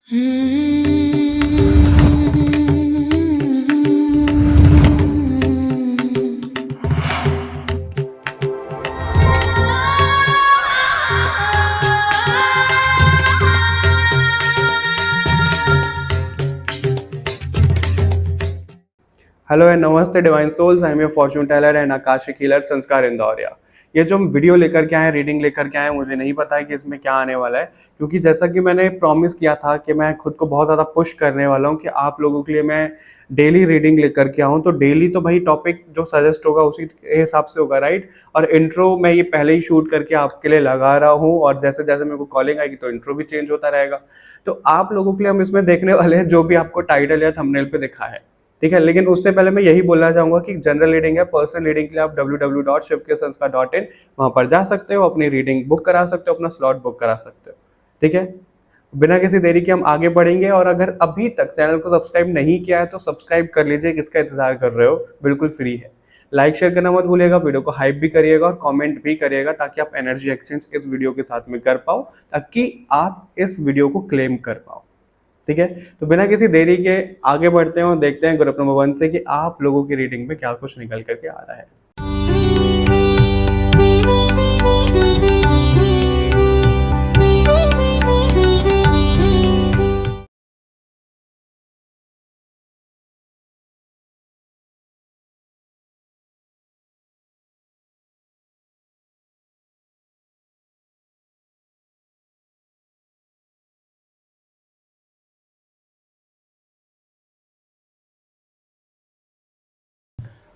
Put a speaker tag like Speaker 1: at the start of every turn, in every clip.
Speaker 1: Hello and नमस्ते divine souls. I am your fortune teller and akashic healer Sanskar Indoria. ये जो हम वीडियो लेकर के आए, रीडिंग लेकर के आए, मुझे नहीं पता है कि इसमें क्या आने वाला है, क्योंकि जैसा कि मैंने प्रॉमिस किया था कि मैं खुद को बहुत ज़्यादा पुश करने वाला हूँ कि आप लोगों के लिए मैं डेली रीडिंग लेकर के आऊँ। तो डेली तो भाई टॉपिक जो सजेस्ट होगा उसी के हिसाब से होगा, राइट। और इंट्रो मैं ये पहले ही शूट करके आपके लिए लगा रहा हूँ, और जैसे जैसे मेरे को कॉलिंग आएगी तो इंट्रो भी चेंज होता रहेगा। तो आप लोगों के लिए हम इसमें देखने वाले हैं जो भी आपको टाइटल या थंबनेल पे दिखा है, ठीक है। लेकिन उससे पहले मैं यही बोलना चाहूंगा कि जनरल रीडिंग है, पर्सनल रीडिंग के लिए आप www.shivkesanskar.in वहां पर जा सकते हो, अपनी रीडिंग बुक करा सकते हो, अपना स्लॉट बुक करा सकते हो, ठीक है। बिना किसी देरी के हम आगे बढ़ेंगे। और अगर अभी तक चैनल को सब्सक्राइब नहीं किया है तो सब्सक्राइब कर लीजिए, किसका इंतजार कर रहे हो, बिल्कुल फ्री है। लाइक शेयर करना मत भूलिएगा, वीडियो को हाइप भी करिएगा और कमेंट भी करिएगा, ताकि आप एनर्जी एक्सचेंज इस वीडियो के साथ में कर पाओ, ताकि आप इस वीडियो को क्लेम कर पाओ, ठीक है। तो बिना किसी देरी के आगे बढ़ते हैं और देखते हैं ग्रुप नंबर 1 से कि आप लोगों की रीडिंग में क्या कुछ निकल करके आ रहा है।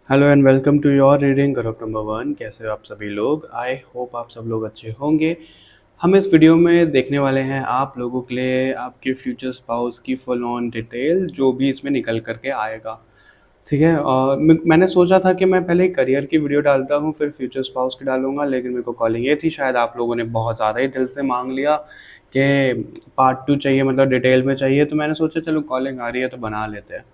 Speaker 1: Hello and welcome to your reading group number 1। कैसे हो आप सभी लोग? आई होप आप सब लोग अच्छे होंगे। हम इस वीडियो में देखने वाले हैं आप लोगों के लिए आपके फ्यूचर स्पाउस की फुल ऑन डिटेल, जो भी इसमें निकल करके आएगा, ठीक है। और मैंने सोचा था कि मैं पहले करियर की वीडियो डालता हूँ, फिर फ्यूचर स्पाउस की डालूंगा, लेकिन मेरे को कॉलिंग ये थी, शायद आप लोगों ने बहुत ज़्यादा ही दिल से मांग लिया कि पार्ट 2 चाहिए, मतलब डिटेल में चाहिए। तो मैंने सोचा चलो कॉलिंग आ रही है तो बना लेते हैं।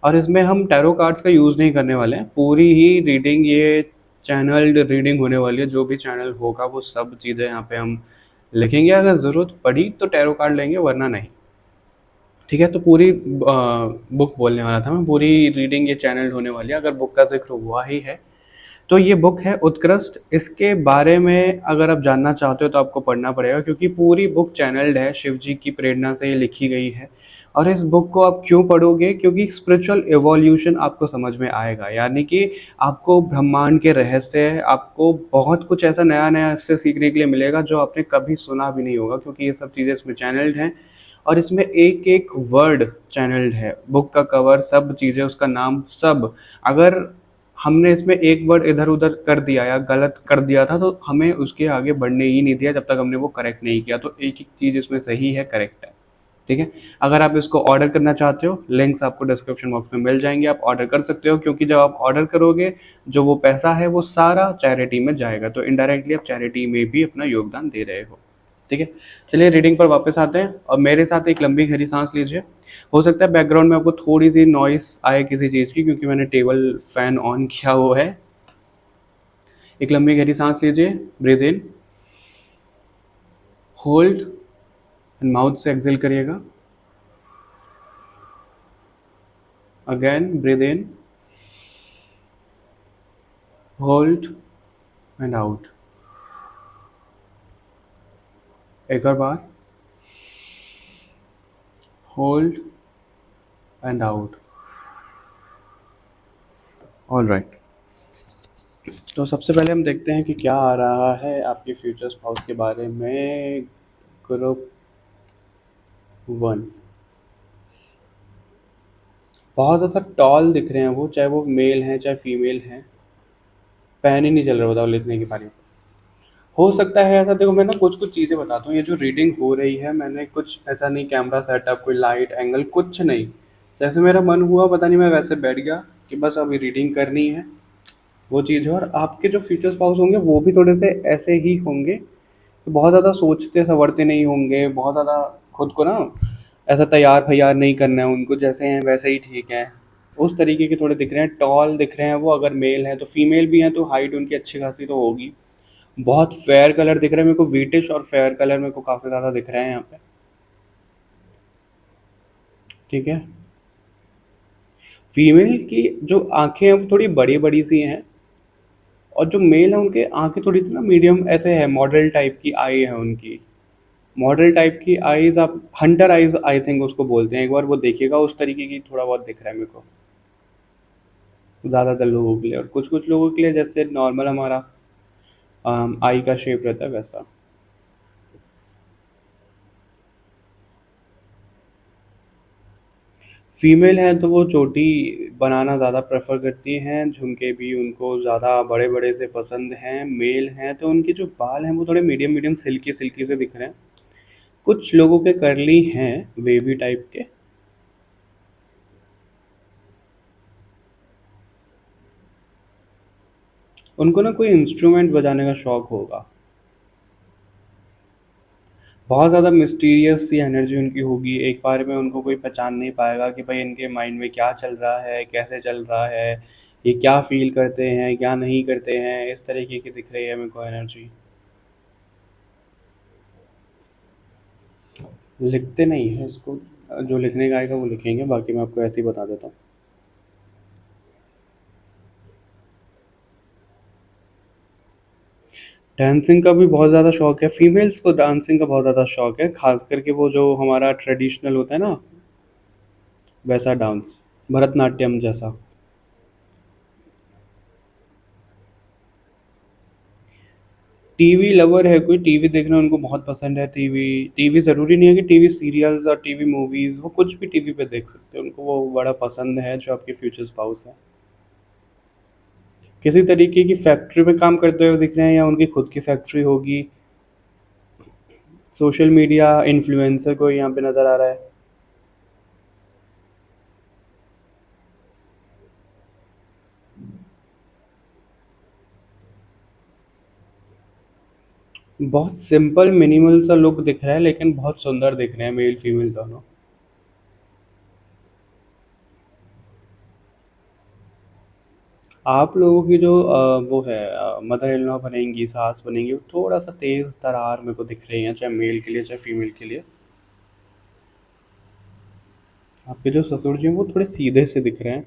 Speaker 1: और इसमें हम टैरो कार्ड्स का यूज़ नहीं करने वाले हैं, पूरी ही रीडिंग ये चैनल्ड रीडिंग होने वाली है। जो भी चैनल होगा वो सब चीज़ें यहाँ पे हम लिखेंगे, अगर ज़रूरत पड़ी तो टैरो कार्ड लेंगे, वरना नहीं, ठीक है। तो पूरी बुक बोलने वाला था मैं, पूरी रीडिंग ये चैनल होने वाली है। अगर बुक का जिक्र हुआ ही है तो ये बुक है उत्कृष्ट। इसके बारे में अगर आप जानना चाहते हो तो आपको पढ़ना पड़ेगा, क्योंकि पूरी बुक चैनल्ड है, शिव जी की प्रेरणा से ये लिखी गई है। और इस बुक को आप क्यों पढ़ोगे? क्योंकि स्पिरिचुअल एवोल्यूशन आपको समझ में आएगा, यानी कि आपको ब्रह्मांड के रहस्य, आपको बहुत कुछ ऐसा नया नया इससे सीखने के लिए मिलेगा जो आपने कभी सुना भी नहीं होगा, क्योंकि ये सब चीज़ें इसमें चैनल्ड हैं। और इसमें एक एक वर्ड चैनल्ड है, बुक का कवर, सब चीज़ें, उसका नाम, सब। अगर हमने इसमें एक वर्ड इधर उधर कर दिया या गलत कर दिया था तो हमें उसके आगे बढ़ने ही नहीं दिया, जब तक हमने वो करेक्ट नहीं किया। तो एक एक चीज़ इसमें सही है, करेक्ट है, ठीक है। अगर आप इसको ऑर्डर करना चाहते हो, लिंक्स आपको डिस्क्रिप्शन बॉक्स में मिल जाएंगे, आप ऑर्डर कर सकते हो। क्योंकि जब आप ऑर्डर करोगे, जो वो पैसा है वो सारा चैरिटी में जाएगा, तो इनडायरेक्टली आप चैरिटी में भी अपना योगदान दे रहे हो, ठीक है। चलिए रीडिंग पर वापस आते हैं, और मेरे साथ एक लंबी गहरी सांस लीजिए। हो सकता है बैकग्राउंड में आपको थोड़ी सी नॉइस आए किसी चीज़ की, क्योंकि मैंने टेबल फैन ऑन किया हुआ है। एक लंबी गहरी सांस लीजिए, breathe in, hold and mouth से एक्सेल करिएगा। Again breathe in, hold and out. एक और बार, hold and out. All right. तो सबसे पहले हम देखते हैं कि क्या आ रहा है आपके फ्यूचर स्पाउस के बारे में। ग्रुप 1, बहुत ज़्यादा टॉल दिख रहे हैं वो, चाहे वो मेल हैं चाहे फीमेल हैं। पेन ही नहीं चल रहा, बताओ, लिखने की पारी। हो सकता है ऐसा, देखो मैं ना कुछ कुछ चीज़ें बताता हूँ। ये जो रीडिंग हो रही है, मैंने कुछ ऐसा नहीं, कैमरा सेटअप, कोई लाइट एंगल, कुछ नहीं। जैसे मेरा मन हुआ, पता नहीं, मैं वैसे बैठ गया कि बस अभी रीडिंग करनी है, वो चीज़ है। और आपके जो फ्यूचर स्पाउस होंगे वो भी थोड़े से ऐसे ही होंगे, तो बहुत ज़्यादा सोचते संवरते नहीं होंगे, बहुत ज़्यादा खुद को ना ऐसा तैयार फैयार नहीं करना है उनको, जैसे हैं वैसे ही ठीक है, उस तरीके के थोड़े दिख रहे हैं। टॉल दिख रहे हैं वो, अगर मेल हैं तो, फीमेल भी हैं तो हाइट उनकी अच्छी खासी तो होगी। बहुत फेयर कलर दिख रहा है मेरे को, वीटिश और फेयर कलर मेरे को काफ़ी ज़्यादा दिख रहे हैं यहाँ पे। ठीक है। फीमेल की जो आंखें हैं वो थोड़ी बड़ी बड़ी सी हैं, और जो मेल है उनके आंखें थोड़ी सी ना मीडियम ऐसे है, मॉडल टाइप की आई है उनकी। मॉडल टाइप की आईज, आप हंटर आईज आई थिंक उसको बोलते हैं, एक बार वो देखिएगा, उस तरीके की थोड़ा बहुत दिख रहा है मेरे को ज़्यादातर लोगों के लिए। और कुछ कुछ लोगों के लिए जैसे नॉर्मल हमारा आई का शेप रहता है वैसा। फीमेल हैं तो वो चोटी बनाना ज़्यादा प्रेफर करती हैं, झुमके भी उनको ज़्यादा बड़े बड़े से पसंद हैं। मेल हैं तो उनके जो बाल हैं वो थोड़े मीडियम मीडियम सिल्की सिल्की से दिख रहे हैं। कुछ लोगों के कर्ली हैं, वेवी टाइप के। उनको ना कोई इंस्ट्रूमेंट बजाने का शौक होगा। बहुत ज़्यादा मिस्टीरियस सी एनर्जी उनकी होगी, एक बार में उनको कोई पहचान नहीं पाएगा कि भाई इनके माइंड में क्या चल रहा है, कैसे चल रहा है, ये क्या फील करते हैं, क्या नहीं करते हैं। इस तरीके की दिख रही है मेरे को एनर्जी। लिखते नहीं है इसको, जो लिखने का आएगा वो लिखेंगे, बाकी मैं आपको ऐसे ही बता देता हूँ। डांसिंग का भी बहुत ज़्यादा शौक है, फीमेल्स को डांसिंग का बहुत ज़्यादा शौक है, खास करके वो जो हमारा ट्रेडिशनल होता है ना, वैसा डांस, भरतनाट्यम जैसा। टीवी लवर है कोई, टीवी देखना उनको बहुत पसंद है। टीवी टीवी ज़रूरी नहीं है कि टीवी सीरियल्स और टीवी मूवीज़, वो कुछ भी टीवी पे देख सकते हैं, उनको वो बड़ा पसंद है जो आपके फ्यूचर स्पाउस है। किसी तरीके की फैक्ट्री में काम करते हुए दिख रहे हैं या उनकी खुद की फैक्ट्री होगी। सोशल मीडिया इन्फ्लुएंसर कोई यहाँ पे नज़र आ रहा है। बहुत सिंपल मिनिमल सा लुक दिख रहा है, लेकिन बहुत सुंदर दिख रहे हैं मेल फीमेल दोनों। आप लोगों की जो वो है मदर इन लॉ बनेंगी, सास बनेंगी, वो थोड़ा सा तेज तरार मेरे को दिख रही हैं, चाहे मेल के लिए चाहे फीमेल के लिए। आपके जो ससुर जी हैं वो थोड़े सीधे से दिख रहे हैं।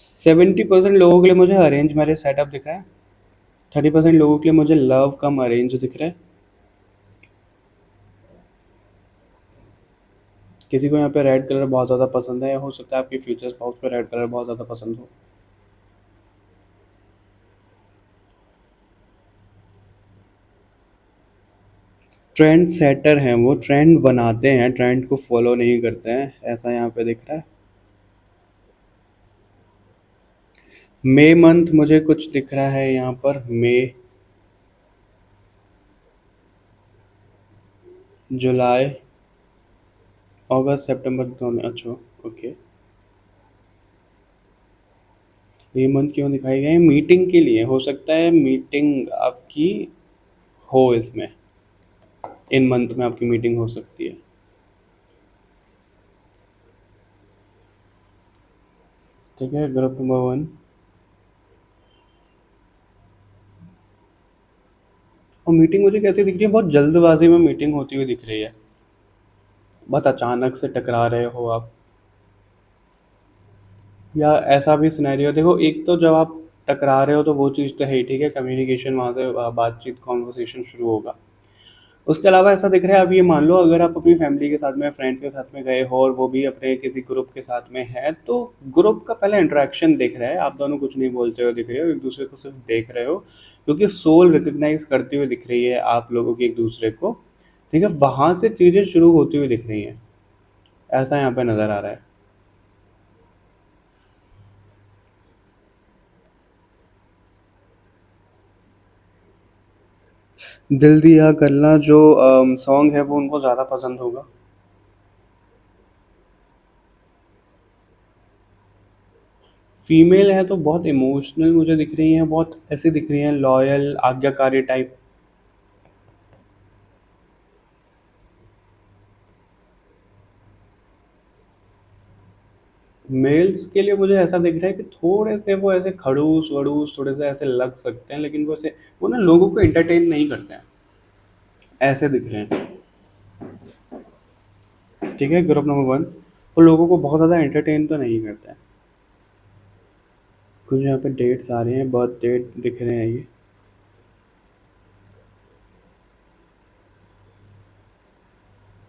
Speaker 1: 70% लोगों के लिए मुझे अरेंज मैरिज सेटअप दिख रहा है। 30% लोगों के लिए मुझे लव कम अरेंज दिख रहा है। किसी को यहाँ पे रेड कलर बहुत ज़्यादा पसंद है, या हो सकता है आपके फ्यूचर स्पाउस को रेड कलर बहुत ज़्यादा पसंद हो। ट्रेंड सेटर हैं वो, ट्रेंड बनाते हैं, ट्रेंड को फॉलो नहीं करते हैं, ऐसा यहाँ पे दिख रहा है। मई मंथ मुझे कुछ दिख रहा है यहाँ पर, मई, जुलाई, अगस्त, सितंबर दोनों। अच्छा, ओके। ये मंथ क्यों दिखाई गए? मीटिंग के लिए हो सकता है, मीटिंग आपकी हो इसमें, इन मंथ में आपकी मीटिंग हो सकती है। ठीक है, ग्रुप नंबर 1। और मीटिंग मुझे कैसी दिख रही है, बहुत जल्दबाजी में मीटिंग होती हुई दिख रही है, बहुत अचानक से टकरा रहे हो आप। या ऐसा भी सिनेरियो देखो, एक तो जब आप टकरा रहे हो तो वो चीज़ तो है ही, ठीक है, कम्युनिकेशन वहाँ से बातचीत कॉन्वर्सेशन शुरू होगा। उसके अलावा ऐसा दिख रहा है, अब ये मान लो अगर आप अपनी फैमिली के साथ में, फ्रेंड्स के साथ में गए हो और वो भी अपने किसी ग्रुप के साथ में है, तो ग्रुप का पहले इंटरेक्शन दिख रहा है, आप दोनों कुछ नहीं बोलते हुए दिख रहे हो, एक दूसरे को सिर्फ देख रहे हो, क्योंकि सोल रिकग्नाइज करती हुई दिख रही है आप लोगों की एक दूसरे को। ठीक है, वहाँ से चीज़ें शुरू होती हुई दिख रही हैं, ऐसा यहाँ पे नज़र आ रहा है। दिल दिया गल्ला जो सॉन्ग है वो उनको ज़्यादा पसंद होगा। फीमेल है तो बहुत इमोशनल मुझे दिख रही हैं, बहुत ऐसी दिख रही हैं, लॉयल, आज्ञाकारी टाइप। मेल्स के लिए मुझे ऐसा दिख रहा है कि थोड़े से वो ऐसे खड़ूस वड़ूस थोड़े से ऐसे लग सकते हैं, लेकिन वो ऐसे, वो ना लोगों को एंटरटेन नहीं करते हैं, ऐसे दिख रहे हैं। ठीक है, ग्रुप नंबर वन वो लोगों को बहुत ज़्यादा एंटरटेन तो नहीं करता है। कुछ यहाँ पे डेट्स आ रहे हैं, बर्थ डेट दिख रहे हैं ये।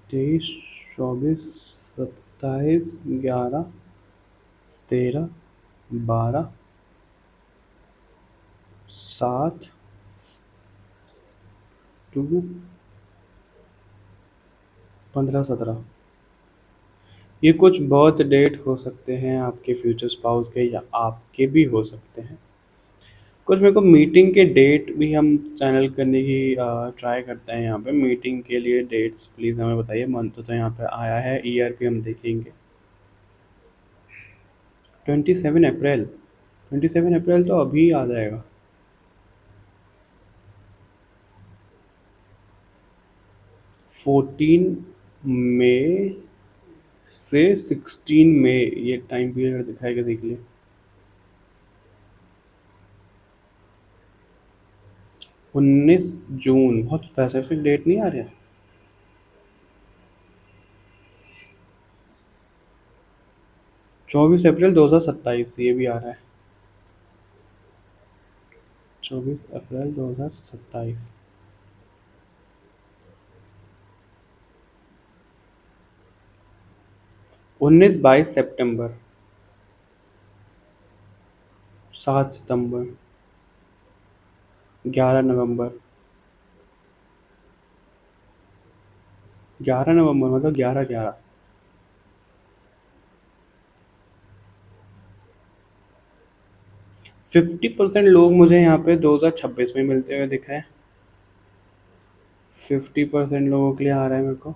Speaker 1: 23, 24, 27, 11, 13, 12, 7, 2, 15, 17। ये कुछ बर्थ डेट हो सकते हैं आपके फ्यूचर स्पाउस के, या आपके भी हो सकते हैं। कुछ मेरे को मीटिंग के डेट भी हम चैनल करने की ट्राई करते हैं। यहाँ पे मीटिंग के लिए डेट्स प्लीज़ हमें बताइए। मंथ तो यहाँ पे आया है, ईयर भी हम देखेंगे। 27 अप्रैल, 27 अप्रैल तो अभी आ जाएगा। 14 मई से 16 मई ये टाइम पीरियड दिखाएगा, देख लिए। 19 जून, बहुत स्पेसिफिक डेट नहीं आ रहा। 24 अप्रैल 2027 ये भी आ रहा है। 24 अप्रैल 2027। 19-22 सितंबर, 7 सितंबर, 11 नवंबर। 11 नवंबर मतलब 11/11। 50% लोग मुझे यहाँ पे 2026 में मिलते हुए दिख रहे हैं। 50% लोगों के लिए आ रहा है मेरे को।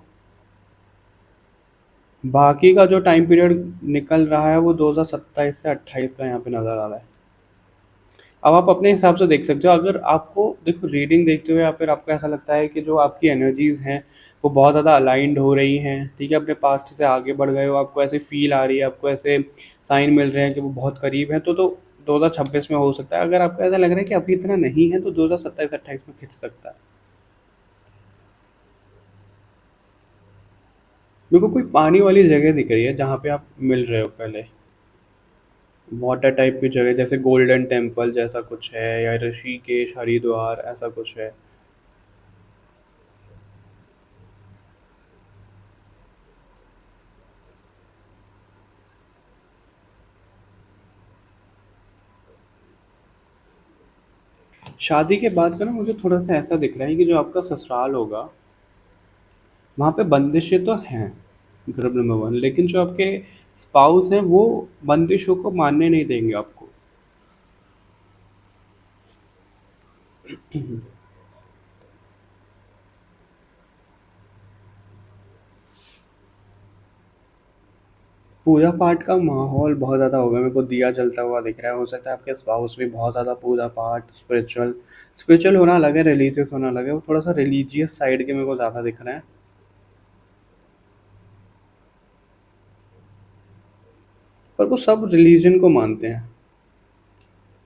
Speaker 1: बाकी का जो टाइम पीरियड निकल रहा है वो 2027 से 28 का यहाँ पे नज़र आ रहा है। अब आप अपने हिसाब से देख सकते हो। अगर आपको देखो रीडिंग देखते हुए या फिर आपको ऐसा लगता है कि जो आपकी एनर्जीज हैं वो बहुत ज़्यादा अलाइंड हो रही हैं, ठीक है, अपने पास्ट से आगे बढ़ गए हो, आपको ऐसे फील आ रही है, आपको ऐसे साइन मिल रहे हैं कि वो बहुत करीब हैं, तो 2026 में हो सकता है। अगर आपको ऐसा लग रहा है कि अभी इतना नहीं है तो 2027-28 में खिंच सकता है। मेरे को कोई पानी वाली जगह दिख रही है जहाँ पे आप मिल रहे हो पहले। वाटर टाइप की जगह, जैसे गोल्डन टेम्पल जैसा कुछ है, या ऋषिकेश, हरिद्वार ऐसा कुछ है। शादी के बाद का ना मुझे थोड़ा सा ऐसा दिख रहा है कि जो आपका ससुराल होगा वहाँ पे बंदिशें तो हैं, ग्रुप नंबर वन, लेकिन जो आपके स्पाउस हैं वो बंदिशों को मानने नहीं देंगे आपको। पूजा पाठ का माहौल बहुत ज़्यादा होगा, मेरे को दिया जलता हुआ दिख रहा है। हो सकता है आपके स्पाउस भी बहुत ज़्यादा पूजा पाठ, स्पिरिचुअल, स्पिरिचुअल होना अलग है, रिलीजियस होना अलग है। वो थोड़ा सा रिलीजियस साइड के मेरे को ज़्यादा दिख रहा है। पर वो सब रिलीजन को मानते हैं,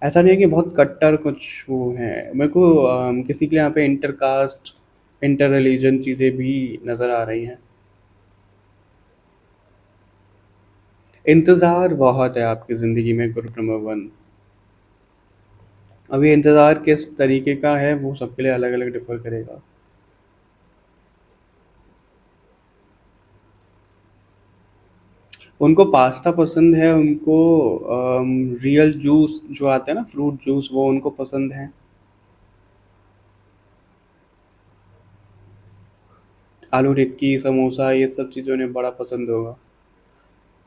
Speaker 1: ऐसा नहीं है कि बहुत कट्टर कुछ वो है। मेरे को किसी के यहाँ पे इंटर कास्ट, इंटर रिलीजन चीज़ें भी नज़र आ रही हैं। इंतज़ार बहुत है आपकी ज़िंदगी में, ग्रुप नंबर वन। अभी इंतज़ार किस तरीके का है वो सबके लिए अलग अलग डिफर करेगा। उनको पास्ता पसंद है, उनको रियल जूस जो आते हैं ना, फ्रूट जूस, वो उनको पसंद है। आलू टिक्की, समोसा, ये सब चीज़ें उन्हें बड़ा पसंद होगा।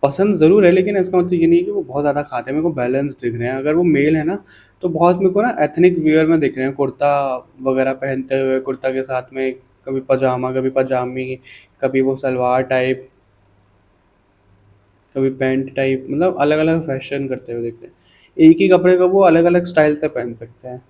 Speaker 1: पसंद ज़रूर है, लेकिन इसका मतलब ये नहीं है कि वो बहुत ज़्यादा खाते हैं। मेरे को बैलेंस दिख रहे हैं। अगर वो मेल है ना तो बहुत मेरे को ना एथनिक वियर में दिख रहे हैं, कुर्ता वगैरह पहनते हुए, कुर्ता के साथ में कभी पजामा, कभी पजामी, कभी वो सलवार टाइप, कभी पैंट टाइप, मतलब अलग अलग फैशन करते हुए दिख रहे हैं। एक ही कपड़े को वो अलग अलग स्टाइल से पहन सकते हैं।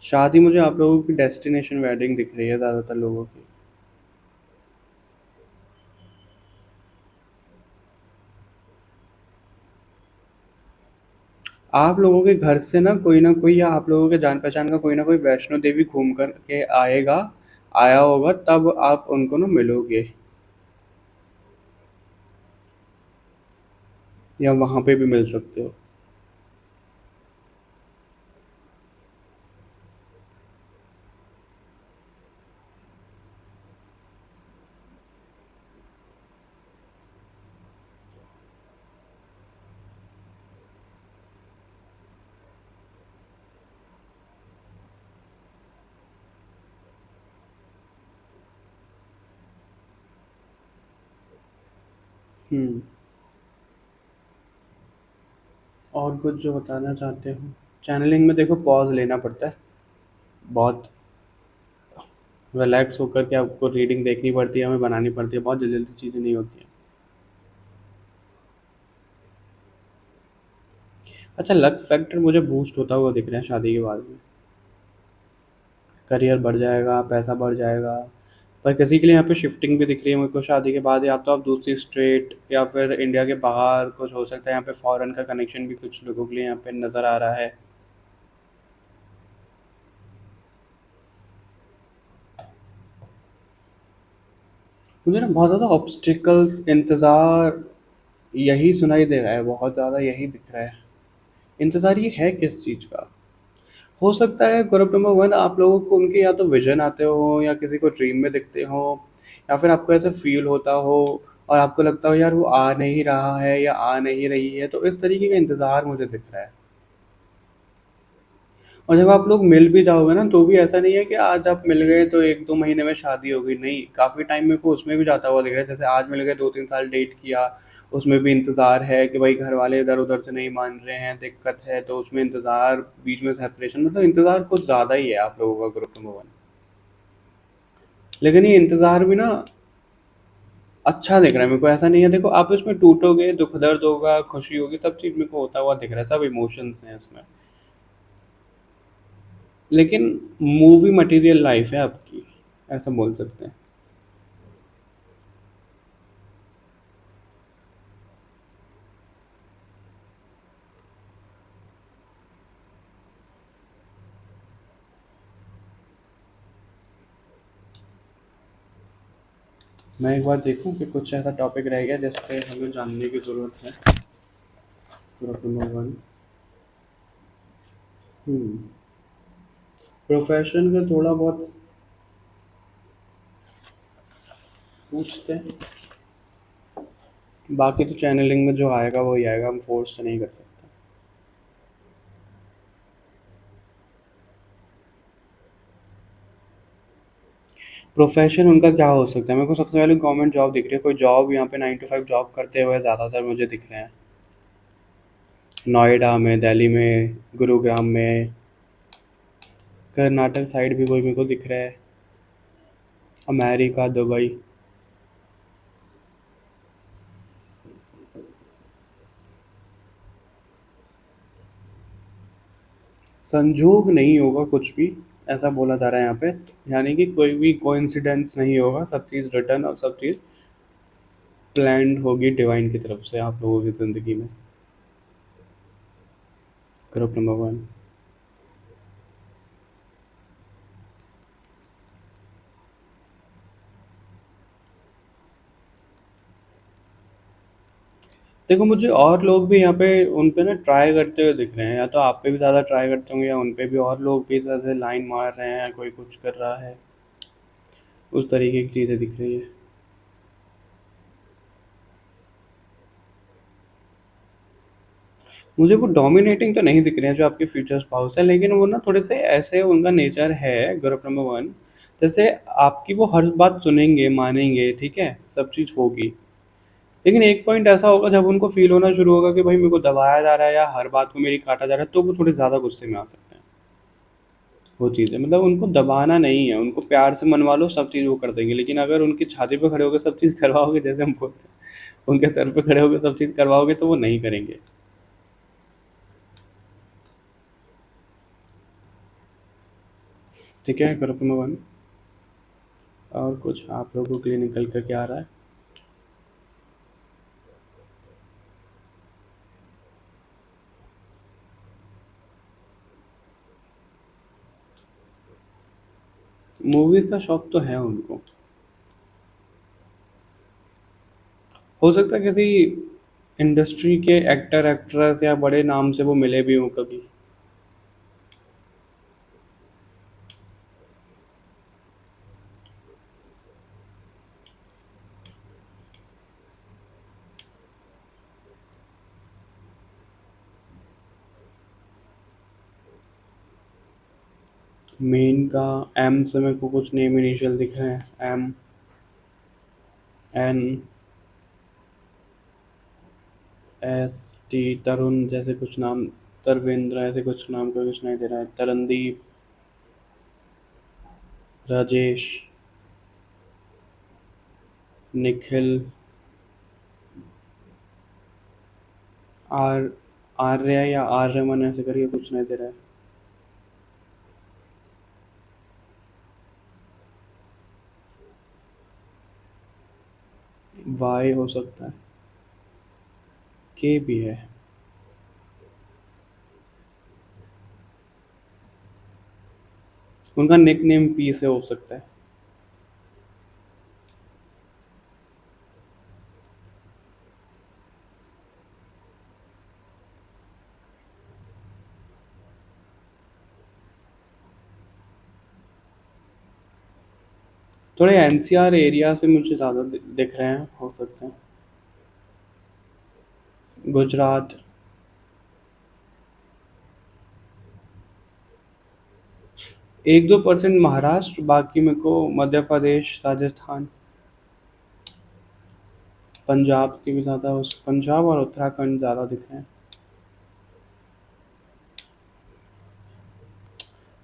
Speaker 1: शादी मुझे आप लोगों की डेस्टिनेशन वेडिंग दिख रही है ज़्यादातर लोगों की। आप लोगों के घर से ना कोई या आप लोगों के जान पहचान का कोई ना कोई वैष्णो देवी घूम कर के आएगा, आया होगा, तब आप उनको ना मिलोगे, या वहां पे भी मिल सकते हो। हम्म। और कुछ जो बताना चाहते हो? चैनलिंग में देखो पॉज लेना पड़ता है, बहुत रिलैक्स होकर के आपको रीडिंग देखनी पड़ती है, हमें बनानी पड़ती है, बहुत जल्दी जल्दी चीज़ें नहीं होती हैं। अच्छा, लक फैक्टर मुझे बूस्ट होता हुआ दिख रहा है शादी के बाद में। करियर बढ़ जाएगा, पैसा बढ़ जाएगा। पर किसी के लिए यहाँ पे शिफ्टिंग भी दिख रही है मेरे को शादी के बाद, या तो आप दूसरी स्टेट या फिर इंडिया के बाहर कुछ हो सकता है, यहाँ पे फॉरेन का कनेक्शन भी कुछ लोगों के लिए यहाँ पे नज़र आ रहा है। मुझे ना बहुत ज़्यादा ऑब्स्टिकल्स, इंतज़ार, यही सुनाई दे रहा है, बहुत ज़्यादा यही दिख रहा है। इंतज़ार ये है किस चीज़ का? हो सकता है ग्रुप नंबर वन आप लोगों को उनके या तो विजन आते हो, या किसी को ड्रीम में दिखते हो, या फिर आपको ऐसा फील होता हो और आपको लगता हो यार वो आ नहीं रहा है या आ नहीं रही है, तो इस तरीके का इंतज़ार मुझे दिख रहा है। और जब आप लोग मिल भी जाओगे ना, तो भी ऐसा नहीं है कि आज आप मिल गए तो 1-2 महीने में शादी हो गई, नहीं, काफ़ी टाइम मेरे को उसमें भी जाता हुआ दिख रहा है। जैसे आज मिल गए, 2-3 साल डेट किया, उसमें भी इंतज़ार है कि भाई घर वाले इधर उधर से नहीं मान रहे हैं, दिक्कत है, तो उसमें इंतज़ार, बीच में सेपरेशन, मतलब इंतज़ार कुछ ज़्यादा ही है आप लोगों का ग्रुप नंबर वन। लेकिन ये इंतज़ार भी ना अच्छा दिख रहा है मेरे को, ऐसा नहीं है, देखो आप इसमें टूटोगे, दुख दर्द होगा, खुशी होगी, सब चीज़ मेरे को होता हुआ दिख रहा है, सब इमोशंस हैं इसमें। लेकिन मूवी मटेरियल लाइफ है आपकी, ऐसा बोल सकते हैं। मैं एक बार देखूं कि कुछ ऐसा टॉपिक रह गया जिस पे हमें जानने की ज़रूरत है। Group number one. Hmm. Profession का थोड़ा बहुत पूछते हैं, बाकी तो चैनलिंग में जो आएगा वही आएगा, हम फोर्स तो नहीं कर सकते। प्रोफेशन उनका क्या हो सकता है? मेरे को सबसे पहले गवर्नमेंट जॉब दिख रही है, कोई जॉब यहाँ पे 9 to 5 जॉब करते हुए ज़्यादातर मुझे दिख रहे हैं। नोएडा में, दिल्ली में, गुरुग्राम में, कर्नाटक साइड भी कोई मेरे को दिख रहा है, अमेरिका, दुबई। संजोग नहीं होगा कुछ भी, ऐसा बोला जा रहा है यहाँ पे, यानी कि कोई भी कोइंसिडेंस नहीं होगा, सब चीज़ रिटर्न और सब चीज़ प्लान्ड होगी डिवाइन की तरफ से आप लोगों की ज़िंदगी में। Group number one. देखो मुझे और लोग भी यहाँ पे उन पे ना ट्राई करते हुए दिख रहे हैं, या तो आप पे भी ज़्यादा ट्राई करते होंगे, या उन पे भी और लोग भी जैसे लाइन मार रहे हैं, कोई कुछ कर रहा है, उस तरीके की चीज़ें दिख रही है। मुझे वो डोमिनेटिंग तो नहीं दिख रहे हैं जो आपके फ्यूचर स्पाउस है, लेकिन वो ना थोड़े से ऐसे उनका नेचर है ग्रुप नंबर वन, जैसे आपकी वो हर बात सुनेंगे, मानेंगे, ठीक है, सब चीज़ होगी। लेकिन एक पॉइंट ऐसा होगा जब उनको फील होना शुरू होगा कि भाई मेरे को दबाया जा रहा है या हर बात को मेरी काटा जा रहा है, तो वो थोड़े ज़्यादा गुस्से में आ सकते हैं। वो चीज़ है, मतलब उनको दबाना नहीं है, उनको प्यार से मनवा लो, सब चीज़ वो कर देंगे। लेकिन अगर उनकी छाती पे खड़े होकर सब चीज़ करवाओगे, जैसे हम बोलते हैं, उनके सर पे खड़े होकर सब चीज़ करवाओगे, तो वो नहीं करेंगे। ठीक है, ग्रुप नंबर वन। और कुछ आप लोगों के लिए निकल कर के आ रहा है? मूवी का शौक तो है उनको। हो सकता है किसी इंडस्ट्री के एक्टर एक्ट्रेस या बड़े नाम से वो मिले भी हों कभी। मेन का एम से मेरे को कुछ नेम इनिशियल दिख रहे हैं। एम, एन, एस, टी, तरुण जैसे कुछ नाम, तरवेंद्र ऐसे कुछ नाम का कुछ नहीं दे रहा है। तरनदीप, राजेश, निखिल, आर, आर्य या आर्यमन ऐसे करके कुछ नहीं दे रहा है। वाई हो सकता है। के भी है। उनका निक नेम पी से हो सकता है। थोड़े एनसीआर एरिया से मुझे ज़्यादा दिख रहे हैं, हो सकते हैं। गुजरात। 1-2% महाराष्ट्र, बाकी मेरे को मध्य प्रदेश, राजस्थान, पंजाब के भी ज़्यादा, उस पंजाब और उत्तराखंड ज़्यादा दिख रहे हैं।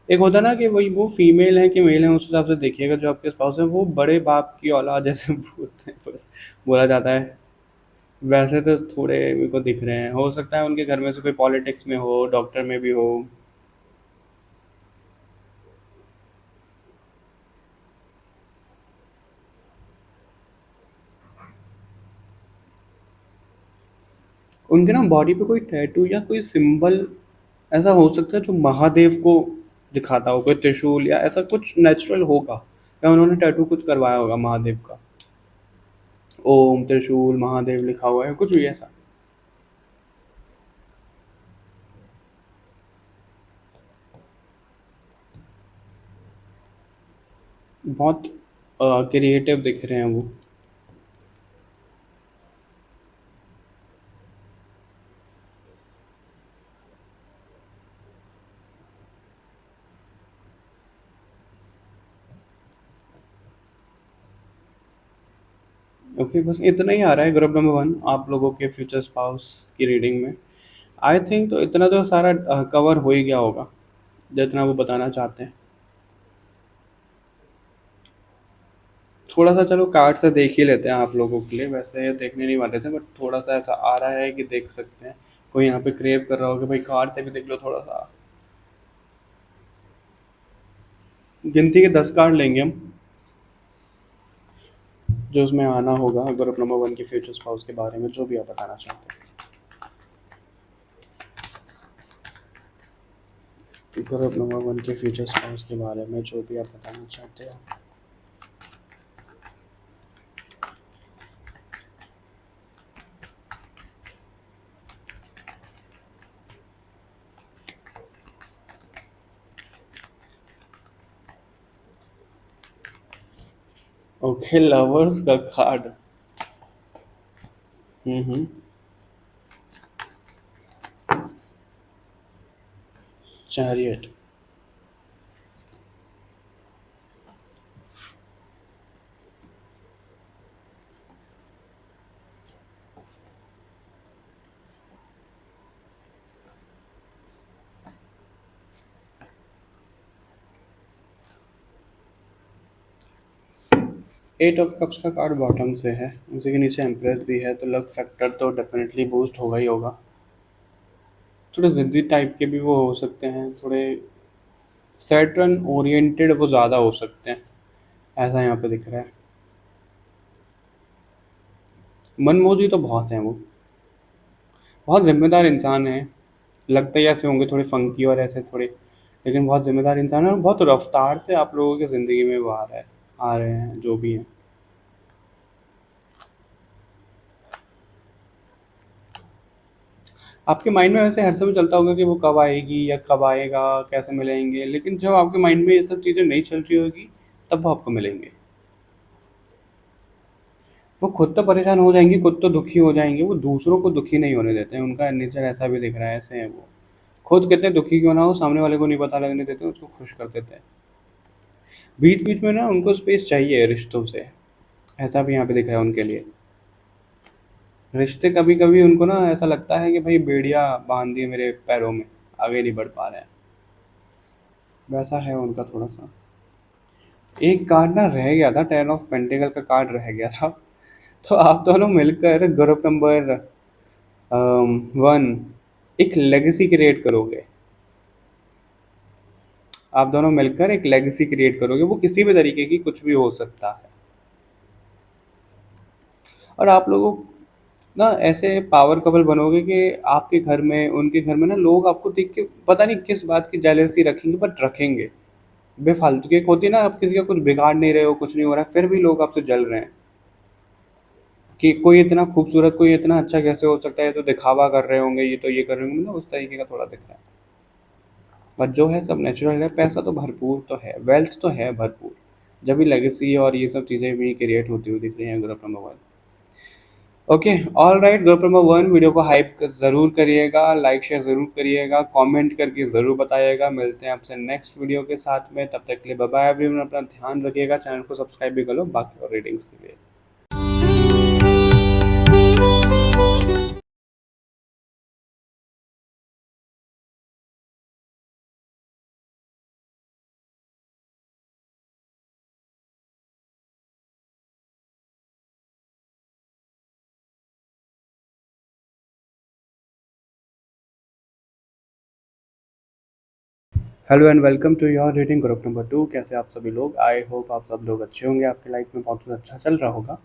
Speaker 1: एक होता है ना कि वही वो फीमेल है कि मेल है, उस हिसाब से देखिएगा। जो आपके स्पाउस है वो बड़े बाप की औलाद जैसे बोलते हैं, बस बोला जाता है। वैसे तो थोड़े मेरे को दिख रहे हैं। हो सकता है उनके घर में से कोई पॉलिटिक्स में हो, डॉक्टर में भी हो। उनके ना बॉडी पे कोई टैटू या कोई सिंबल ऐसा हो सकता है जो महादेव को दिखाता हो, कोई त्रिशूल या ऐसा कुछ नेचुरल होगा, या उन्होंने टैटू कुछ करवाया होगा महादेव का। ओम, त्रिशूल, महादेव लिखा हुआ है, कुछ भी ऐसा। बहुत क्रिएटिव दिख रहे हैं वो। ओके, बस इतना ही आ रहा है ग्रुप नंबर 1 आप लोगों के फ्यूचर स्पाउस की रीडिंग में। आई थिंक तो इतना तो सारा कवर हो ही गया होगा जितना वो बताना चाहते हैं। थोड़ा सा चलो कार्ड से देख ही लेते हैं आप लोगों के लिए। वैसे ये देखने नहीं वाले थे, बट थोड़ा सा ऐसा आ रहा है कि देख सकते हैं। कोई यहाँ पे क्रेव कर रहा हो कि भाई कार्ड से भी देख लो थोड़ा सा। गिनती के 10 कार्ड लेंगे हम, जो उसमें आना होगा ग्रुप नंबर 1 के फ्यूचर स्पाउस के बारे में जो भी आप बताना चाहते हैं। ग्रुप नंबर 1 के फ्यूचर स्पाउस के बारे में जो भी आप बताना चाहते हो। ओके, लवर्स का card. Hmm. Chariot. 8 of cups का कार्ड बॉटम से है, उसी के नीचे एम्प्रेस भी है, तो लक फैक्टर तो डेफिनेटली बूस्ट होगा ही होगा। थोड़े ज़िद्दी टाइप के भी वो हो सकते हैं, थोड़े सैटर्न ओरिएंटेड वो ज़्यादा हो सकते हैं, ऐसा यहाँ पे दिख रहा है। मनमोजी तो बहुत हैं वो, बहुत जिम्मेदार इंसान हैं। लगते ही ऐसे होंगे थोड़े फंकी और ऐसे थोड़े लेकिन बहुत ज़िम्मेदार इंसान है और बहुत रफ्तार से आप लोगों की ज़िंदगी में वो आ रहे हैं जो भी हैं। आपके माइंड में वैसे हर समय चलता होगा कि वो कब आएगी या कब आएगा, कैसे मिलेंगे, लेकिन जब आपके माइंड में ये सब चीज़ें नहीं चल रही होगी तब वो आपको मिलेंगे। वो खुद तो परेशान हो जाएंगी, खुद तो दुखी हो जाएंगे, वो दूसरों को दुखी नहीं होने देते हैं। उनका नेचर ऐसा भी दिख रहा है, ऐसे हैं वो। खुद कितने दुखी क्यों ना हो, सामने वाले को नहीं पता लगने देते, उसको खुश कर देते हैं। बीच बीच में ना उनको स्पेस चाहिए रिश्तों से, ऐसा भी यहाँ पे दिख रहा है उनके लिए। रिश्ते कभी कभी उनको ना ऐसा लगता है कि भाई बेड़िया बांध दिए मेरे पैरों में, आगे नहीं बढ़ पा रहे हैं। वैसा है उनका थोड़ा सा। एक कार्ड ना रह गया था, 10 ऑफ पेंटिकल का कार्ड रह गया था। तो आप दोनों मिलकर ग्रुप नंबर 1 एक लेगेसी क्रिएट करोगे। आप दोनों मिलकर एक लेगेसी क्रिएट करोगे, वो किसी भी तरीके की कुछ भी हो सकता है। और आप लोगों ना ऐसे पावर कपल बनोगे कि आपके घर में, उनके घर में ना लोग आपको देख के पता नहीं किस बात की जेलेसी रखेंगे, बट रखेंगे। बेफालतू की एक होती है ना, आप किसी का कुछ बिगाड़ नहीं रहे हो, कुछ नहीं हो रहा है, फिर भी लोग आपसे जल रहे हैं कि कोई इतना खूबसूरत, कोई इतना अच्छा कैसे हो सकता है, ये तो दिखावा कर रहे होंगे, ये तो ये कर रहे होंगे, मतलब उस तरीके का थोड़ा दिख रहा है। बट जो है सब नेचुरल है, पैसा तो भरपूर तो है, वेल्थ तो है भरपूर। जब भी लेगेसी और ये सब चीज़ें भी क्रिएट होती हुई दिख रही हैं group number 1। Okay, all right, group number 1 video को हाइप ज़रूर करिएगा, लाइक शेयर ज़रूर करिएगा, कमेंट करके ज़रूर बताइएगा। मिलते हैं आपसे नेक्स्ट वीडियो के साथ में, तब तक के लिए बाय बाय एवरीवन। अपना ध्यान रखिएगा, चैनल को सब्सक्राइब भी कर लो बाकी और रेटिंग्स के लिए। Hello and welcome to your reading group number 2। कैसे आप सभी लोग? आई होप आप सब लोग अच्छे होंगे, आपकी लाइफ में बहुत कुछ अच्छा चल रहा होगा।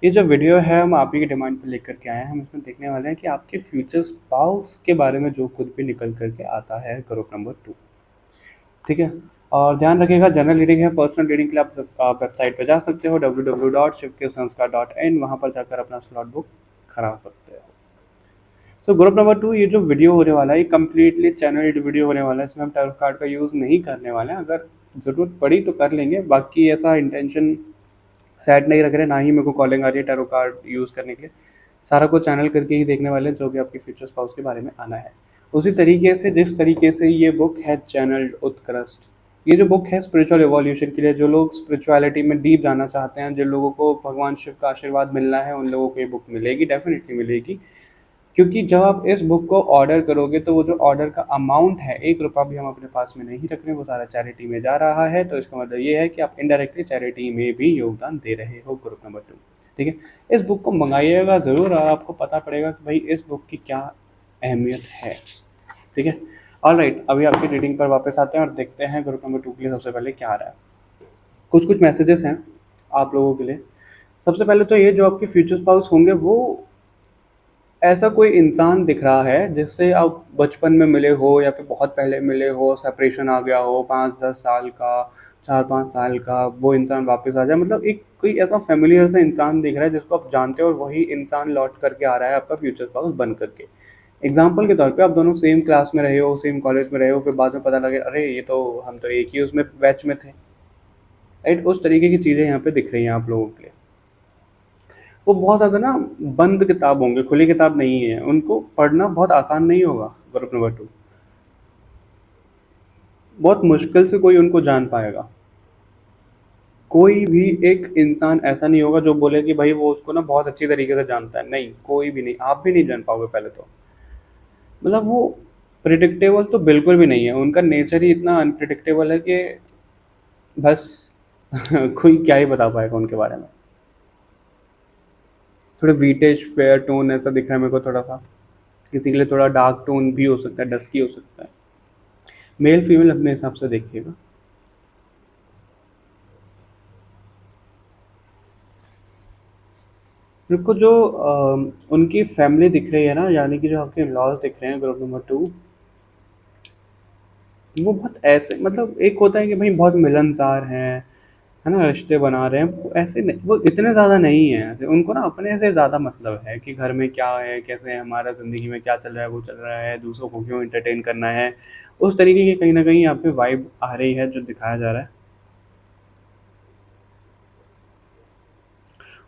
Speaker 1: ये जो वीडियो है हम आप ही की डिमांड पर लेकर के आए हैं। हम इसमें देखने वाले हैं कि आपके फ्यूचर स्पाउस के बारे में जो कुछ भी निकल करके आता है ग्रुप नंबर 2। ठीक है, और ध्यान रखिएगा जनरल रीडिंग है, पर्सनल रीडिंग के लिए आप वेबसाइट पर जा सकते हो www.shivkesanskar.in, वहाँ पर जाकर अपना स्लॉट बुक करा सकते हो। सो ग्रुप नंबर 2, ये जो वीडियो होने वाला है ये कम्प्लीटली चैनल्ड वीडियो होने वाला है। इसमें हम टैरो कार्ड का यूज़ नहीं करने वाले हैं, अगर ज़रूरत पड़ी तो कर लेंगे, बाकी ऐसा इंटेंशन सेट नहीं रख रहे, ना ही मेरे को कॉलिंग आ रही है टैरो कार्ड यूज़ करने के लिए। सारा कुछ चैनल करके ही देखने वाले हैं, जो भी आपके फ्यूचर स्पाउस के बारे में आना है। उसी तरीके से जिस तरीके से ये बुक है चैनल्ड उत्कृष्ट, ये जो बुक है स्पिरिचुअल एवोल्यूशन के लिए, जो लोग स्पिरिचुअलिटी में डीप जाना चाहते हैं, जिन लोगों को भगवान शिव का आशीर्वाद मिलना है, उन लोगों को ये बुक मिलेगी, डेफिनेटली मिलेगी। क्योंकि जब आप इस बुक को ऑर्डर करोगे तो वो जो ऑर्डर का अमाउंट है, 1 रुपया भी हम अपने पास में नहीं रख रहे, वो सारा चैरिटी में जा रहा है। तो इसका मतलब ये है कि आप इनडायरेक्टली चैरिटी में भी योगदान दे रहे हो ग्रुप नंबर 2। ठीक है, इस बुक को मंगाइएगा ज़रूर और आपको पता पड़ेगा कि भाई इस बुक की क्या अहमियत है। ठीक है, ऑल राइट, अभी आपकी रीडिंग पर वापस आते हैं और देखते हैं ग्रुप नंबर 2 के लिए सबसे पहले क्या आ रहा है। कुछ कुछ मैसेजेस हैं आप लोगों के लिए। सबसे पहले तो ये, जो आपके फ्यूचर स्पाउस होंगे वो ऐसा कोई इंसान दिख रहा है जिससे आप बचपन में मिले हो या फिर बहुत पहले मिले हो, सेपरेशन आ गया हो 5-10 साल का, 4-5 साल का, वो इंसान वापस आ जाए। मतलब एक कोई ऐसा फेमिलियर सा इंसान दिख रहा है जिसको आप जानते हो, और वही इंसान लौट करके आ रहा है आपका फ्यूचर स्पाउस बन करके। एग्जाम्पल के तौर पे आप दोनों सेम क्लास में रहे हो, सेम कॉलेज में रहे हो, फिर बाद में पता लगे अरे ये तो हम तो एक ही उसमें बैच में थे। राइट, उस तरीके की चीज़ें यहाँ पे दिख रही हैं आप लोगों के लिए। वो बहुत ज़्यादा ना बंद किताब होंगे, खुली किताब नहीं है, उनको पढ़ना बहुत आसान नहीं होगा ग्रुप नंबर 2। बहुत मुश्किल से कोई उनको जान पाएगा। कोई भी एक इंसान ऐसा नहीं होगा जो बोले कि भाई वो उसको ना बहुत अच्छी तरीके से जानता है, नहीं, कोई भी नहीं, आप भी नहीं जान पाओगे पहले तो। मतलब वो प्रिडिक्टेबल तो बिल्कुल भी नहीं है, उनका नेचर ही इतना अनप्रिडिक्टेबल है कि बस कोई क्या ही बता पाएगा उनके बारे में। थोड़े वीटिश फेयर टोन ऐसा दिख रहा है मेरे को थोड़ा सा, किसी के लिए थोड़ा डार्क टोन भी हो सकता है, डस्की हो सकता है। मेल फीमेल अपने हिसाब से देखिएगा। मेरे को जो उनकी फैमिली दिख रही है ना, यानी कि जो आपके लॉज दिख रहे हैं ग्रुप नंबर 2, वो बहुत ऐसे मतलब एक होता है कि भाई बहुत मिलनसार हैं, है ना, रिश्ते बना रहे हैं, वो ऐसे नहीं, वो इतने ज़्यादा नहीं है ऐसे, उनको ना अपने से ज़्यादा मतलब है कि घर में क्या है, कैसे है, हमारा ज़िंदगी में क्या चल रहा है, वो चल रहा है, दूसरों को क्यों एंटरटेन करना है। उस तरीके की कहीं ना कहीं यहाँ पे वाइब आ रही है जो दिखाया जा रहा है।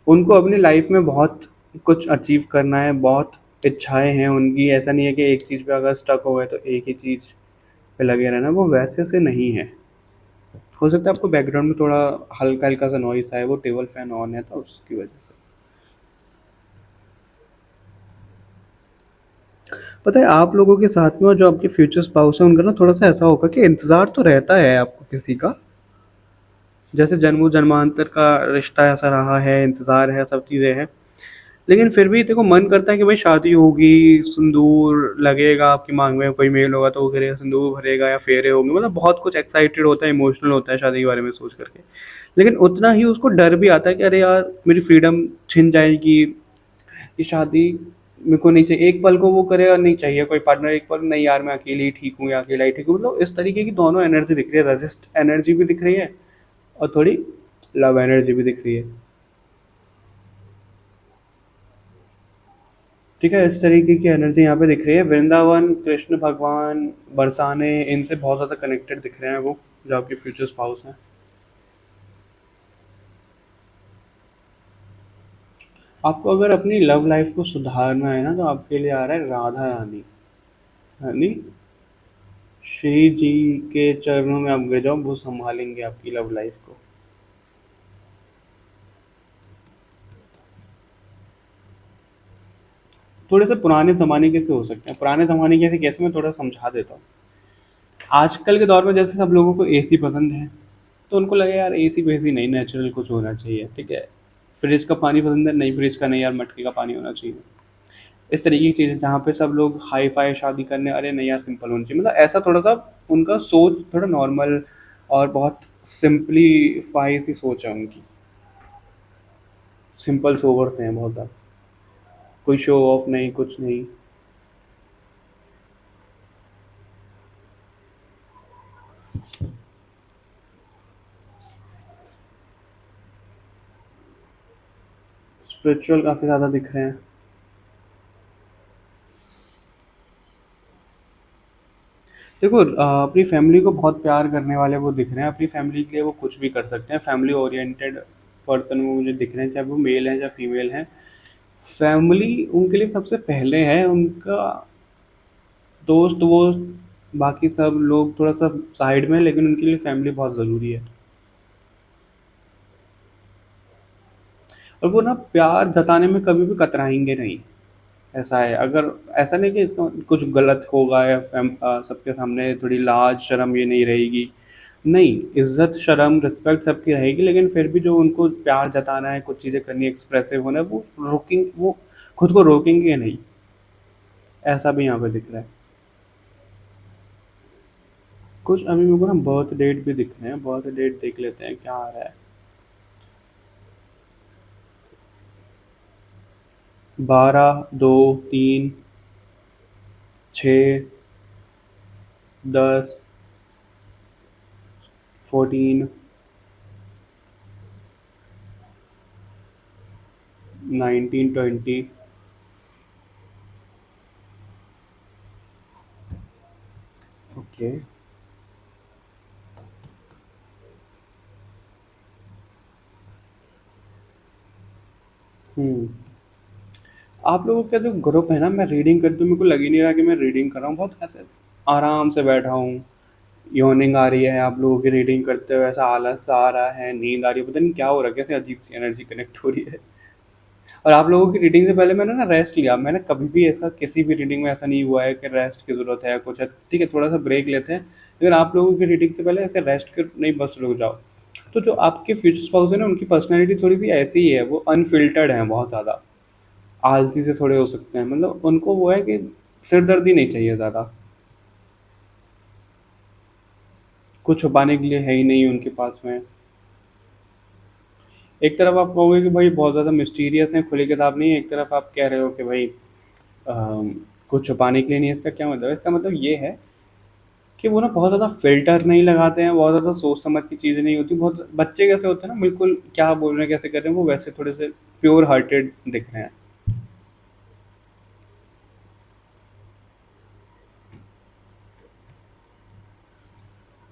Speaker 1: उनको अपनी लाइफ में बहुत कुछ अचीव करना है, बहुत इच्छाएं हैं उनकी, ऐसा नहीं है कि एक चीज़ पे अगर स्टक हो गए तो एक ही चीज़ पे लगे रहना, वो वैसे से नहीं है। हो सकता है आपको बैकग्राउंड में थोड़ा हल्का हल्का सा नॉइस आए, वो टेबल फैन ऑन है तो उसकी वजह से। पता है आप लोगों के साथ में और जो आपके फ्यूचर स्पाउस है उनका ना थोड़ा सा ऐसा होगा कि इंतज़ार तो रहता है आपको किसी का, जैसे जन्मों जन्मांतर का रिश्ता ऐसा रहा है, इंतज़ार है, सब चीज़ें हैं। लेकिन फिर भी देखो मन करता है कि भाई शादी होगी, सिंदूर लगेगा आपकी मांग में, कोई मेल होगा तो वो करेगा, सिंदूर भरेगा या फेरे होंगे, मतलब बहुत कुछ एक्साइटेड होता है, इमोशनल होता है शादी के बारे में सोच करके। लेकिन उतना ही उसको डर भी आता है कि अरे यार मेरी फ्रीडम छिन जाएगी, ये शादी मेरे को नहीं चाहिए, एक पल को वो करेगा नहीं चाहिए कोई पार्टनर, एक पल नहीं यार मैं अकेली ही ठीक हूँ या अकेला ही ठीक हूँ, मतलब इस तरीके की दोनों एनर्जी दिख रही है, रजिस्ट एनर्जी भी दिख रही है और थोड़ी लव एनर्जी भी दिख रही है। ठीक है, इस तरीके की एनर्जी यहाँ पे दिख रही है। वृंदावन, कृष्ण भगवान, बरसाने, इनसे बहुत ज़्यादा कनेक्टेड दिख रहे हैं वो, जो आपके फ्यूचर स्पाउस हैं। आपको अगर अपनी लव लाइफ को सुधारना है ना तो आपके लिए आ रहा है राधा रानी, यानी श्री जी के चरणों में आप गिर जाओ, वो संभालेंगे आपकी लव लाइफ को। थोड़े से पुराने ज़माने के से हो सकते हैं, पुराने ज़माने के से कैसे, मैं थोड़ा समझा देता हूँ। आजकल के दौर में जैसे सब लोगों को एसी पसंद है, तो उनको लगे यार एसी वेसी नहीं, नेचुरल कुछ होना चाहिए, ठीक है। फ्रिज का पानी पसंद है, नहीं फ्रिज का नहीं यार, मटके का पानी होना चाहिए। इस तरीके की चीज़ें जहाँ पे सब लोग हाई फाई शादी करने, अरे नहीं यार सिंपल होनी चाहिए, मतलब ऐसा थोड़ा सा उनका सोच थोड़ा नॉर्मल और बहुत सिंपलीफाई सी सोच है उनकी, सिंपल सोवर से हैं बहुत ज़्यादा, कोई शो ऑफ नहीं, कुछ नहीं। स्पिरिचुअल काफ़ी ज़्यादा दिख रहे हैं। देखो अपनी फैमिली को बहुत प्यार करने वाले वो दिख रहे हैं, अपनी फैमिली के लिए वो कुछ भी कर सकते हैं, फैमिली ओरिएंटेड पर्सन वो मुझे दिख रहे हैं, चाहे वो मेल हैं चाहे फीमेल हैं। फैमिली उनके लिए सबसे पहले है, उनका दोस्त वो बाकी सब लोग थोड़ा सा साइड में, लेकिन उनके लिए फैमिली बहुत ज़रूरी है। और वो ना प्यार जताने में कभी भी कतराएंगे नहीं, ऐसा है। अगर ऐसा नहीं कि इसका कुछ गलत होगा या सबके सामने थोड़ी लाज शर्म ये नहीं रहेगी, नहीं, इज्जत शर्म रिस्पेक्ट सबकी रहेगी, लेकिन फिर भी जो उनको प्यार जताना है, कुछ चीज़ें करनी, एक्सप्रेसिव होना है, वो रोकेंगे, वो खुद को रोकेंगे नहीं, ऐसा भी यहाँ पे दिख रहा है। कुछ अभी मेरे को ना बर्थ डेट भी दिख रहे हैं, बर्थ डेट देख लेते हैं क्या आ रहा है। 12, 2, 3, 6, 10, 14, 19, 20। ओके। हम्म। आप लोगों का जो ग्रुप है ना, मैं रीडिंग करती हूँ, मेरे को लग ही नहीं रहा कि मैं रीडिंग कर रहा हूँ, बहुत ऐसे आराम से बैठा हूँ। यॉर्निंग आ रही है आप लोगों की रीडिंग करते हुए, ऐसा आलस सा आ रहा है, नींद आ रही है, पता नहीं क्या हो रहा है, कैसे अजीब सी एनर्जी कनेक्ट हो रही है। और आप लोगों की रीडिंग से पहले मैंने ना रेस्ट लिया, मैंने कभी भी ऐसा किसी भी रीडिंग में ऐसा नहीं हुआ है कि रेस्ट की ज़रूरत है या कुछ है, ठीक है थोड़ा सा ब्रेक लेते हैं, लेकिन आप लोगों की रीडिंग से पहले ऐसे रेस्ट कर नहीं, बस रुक जाओ। तो जो आपके फ्यूचर स्पाउस है ना, उनकी पर्सनैलिटी थोड़ी सी ऐसी ही है, वो अनफिल्टर्ड है बहुत ज़्यादा, आलसी से थोड़े हो सकते हैं, मतलब उनको वो है कि सिरदर्दी नहीं चाहिए ज़्यादा, कुछ छुपाने के लिए है ही नहीं उनके पास में। एक तरफ आप कहोगे कि भाई बहुत ज़्यादा मिस्टीरियस है, खुली किताब नहीं है, एक तरफ आप कह रहे हो कि भाई कुछ छुपाने के लिए नहीं है, इसका क्या मतलब है? इसका मतलब ये है कि वो ना बहुत ज़्यादा फ़िल्टर नहीं लगाते हैं, बहुत ज़्यादा सोच समझ की चीज़ें नहीं होती। बहुत बच्चे कैसे होते हैं ना, बिल्कुल क्या बोल रहे हैं, कैसे कर रहे हैं, वो वैसे थोड़े से प्योर हार्टेड दिख रहे हैं।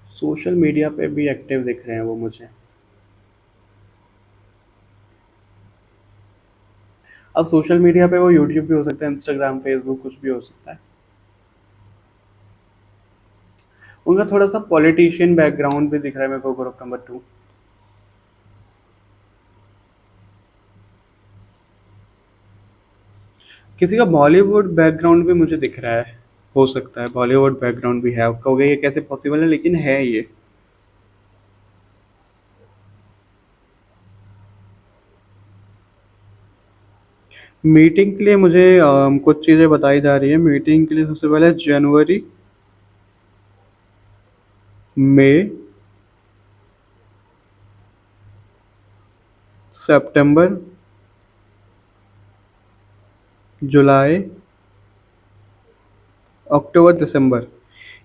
Speaker 1: सोशल मीडिया पे भी एक्टिव दिख रहे हैं वो मुझे। अब सोशल मीडिया पे वो यूट्यूब भी हो सकता है, इंस्टाग्राम, फेसबुक, कुछ भी हो सकता है। उनका थोड़ा सा पॉलिटिशियन बैकग्राउंड भी दिख रहा है मेरे को, ग्रुप नंबर 2। किसी का बॉलीवुड बैकग्राउंड भी मुझे दिख रहा है। हो सकता है बॉलीवुड बैकग्राउंड भी है। आप कहोगे ये कैसे पॉसिबल है, लेकिन है ये। मीटिंग के लिए मुझे कुछ चीज़ें बताई जा रही है। मीटिंग के लिए सबसे पहले जनवरी, मई, सितंबर, जुलाई, अक्टूबर, दिसंबर,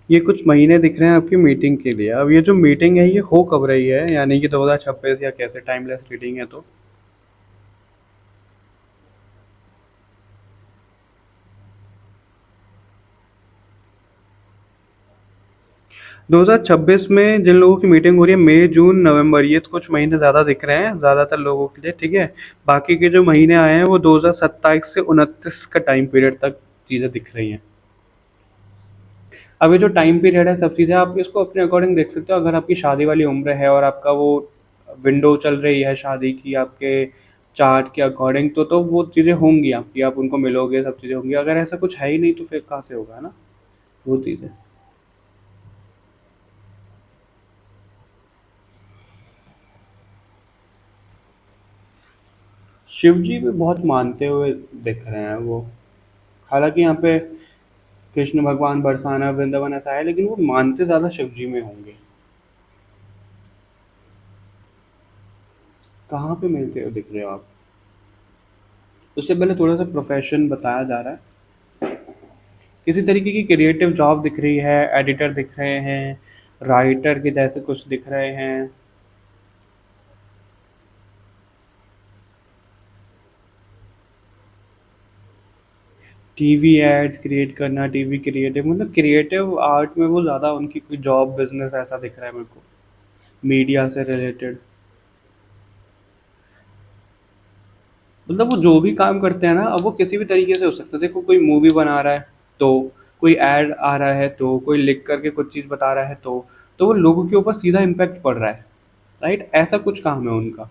Speaker 1: ये कुछ महीने दिख रहे हैं आपकी मीटिंग के लिए। अब ये जो मीटिंग है ये हो कब रही है, यानी कि 2026 या कैसे, टाइमलेस रीडिंग है तो 2026 में जिन लोगों की मीटिंग हो रही है, मई, जून, नवंबर, ये तो कुछ महीने ज़्यादा दिख रहे हैं ज़्यादातर लोगों के लिए, ठीक है। बाकी के जो महीने आए हैं वो 2027 से 29 का टाइम पीरियड तक चीज़ें दिख रही हैं। अब ये जो टाइम पीरियड है, सब चीज़ें आप इसको अपने अकॉर्डिंग देख सकते हो। अगर आपकी शादी वाली उम्र है और आपका वो विंडो चल रही है शादी की आपके चार्ट के अकॉर्डिंग, तो वो चीज़ें होंगी आपकी, आप उनको मिलोगे, सब चीज़ें होंगी। अगर ऐसा कुछ है ही नहीं तो फिर कहाँ से होगा ना, वो चीज़ है। शिव जी भी बहुत मानते हुए दिख रहे हैं वो। हालांकि यहाँ पे कृष्ण भगवान, बरसाना, वृंदावन ऐसा है, लेकिन वो मानते ज़्यादा शिव जी में होंगे। कहाँ पे मिलते हो दिख रहे हो आप? उससे पहले थोड़ा सा प्रोफेशन बताया जा रहा है। किसी तरीके की क्रिएटिव जॉब दिख रही है, एडिटर दिख रहे हैं, राइटर के जैसे कुछ दिख रहे हैं। टीवी एड्स क्रिएट करना, टीवी क्रिएटिव, मतलब क्रिएटिव आर्ट में वो ज़्यादा उनकी कोई जॉब बिजनेस ऐसा दिख रहा है मेरे को, मीडिया से रिलेटेड। मतलब वो जो भी काम करते हैं ना, अब वो किसी भी तरीके से हो सकता है। देखो कोई मूवी बना रहा है तो, कोई एड आ रहा है तो, कोई लिख करके कुछ चीज़ बता रहा है तो वो लोगों के ऊपर सीधा इम्पैक्ट पड़ रहा है। राइट, ऐसा कुछ काम है उनका।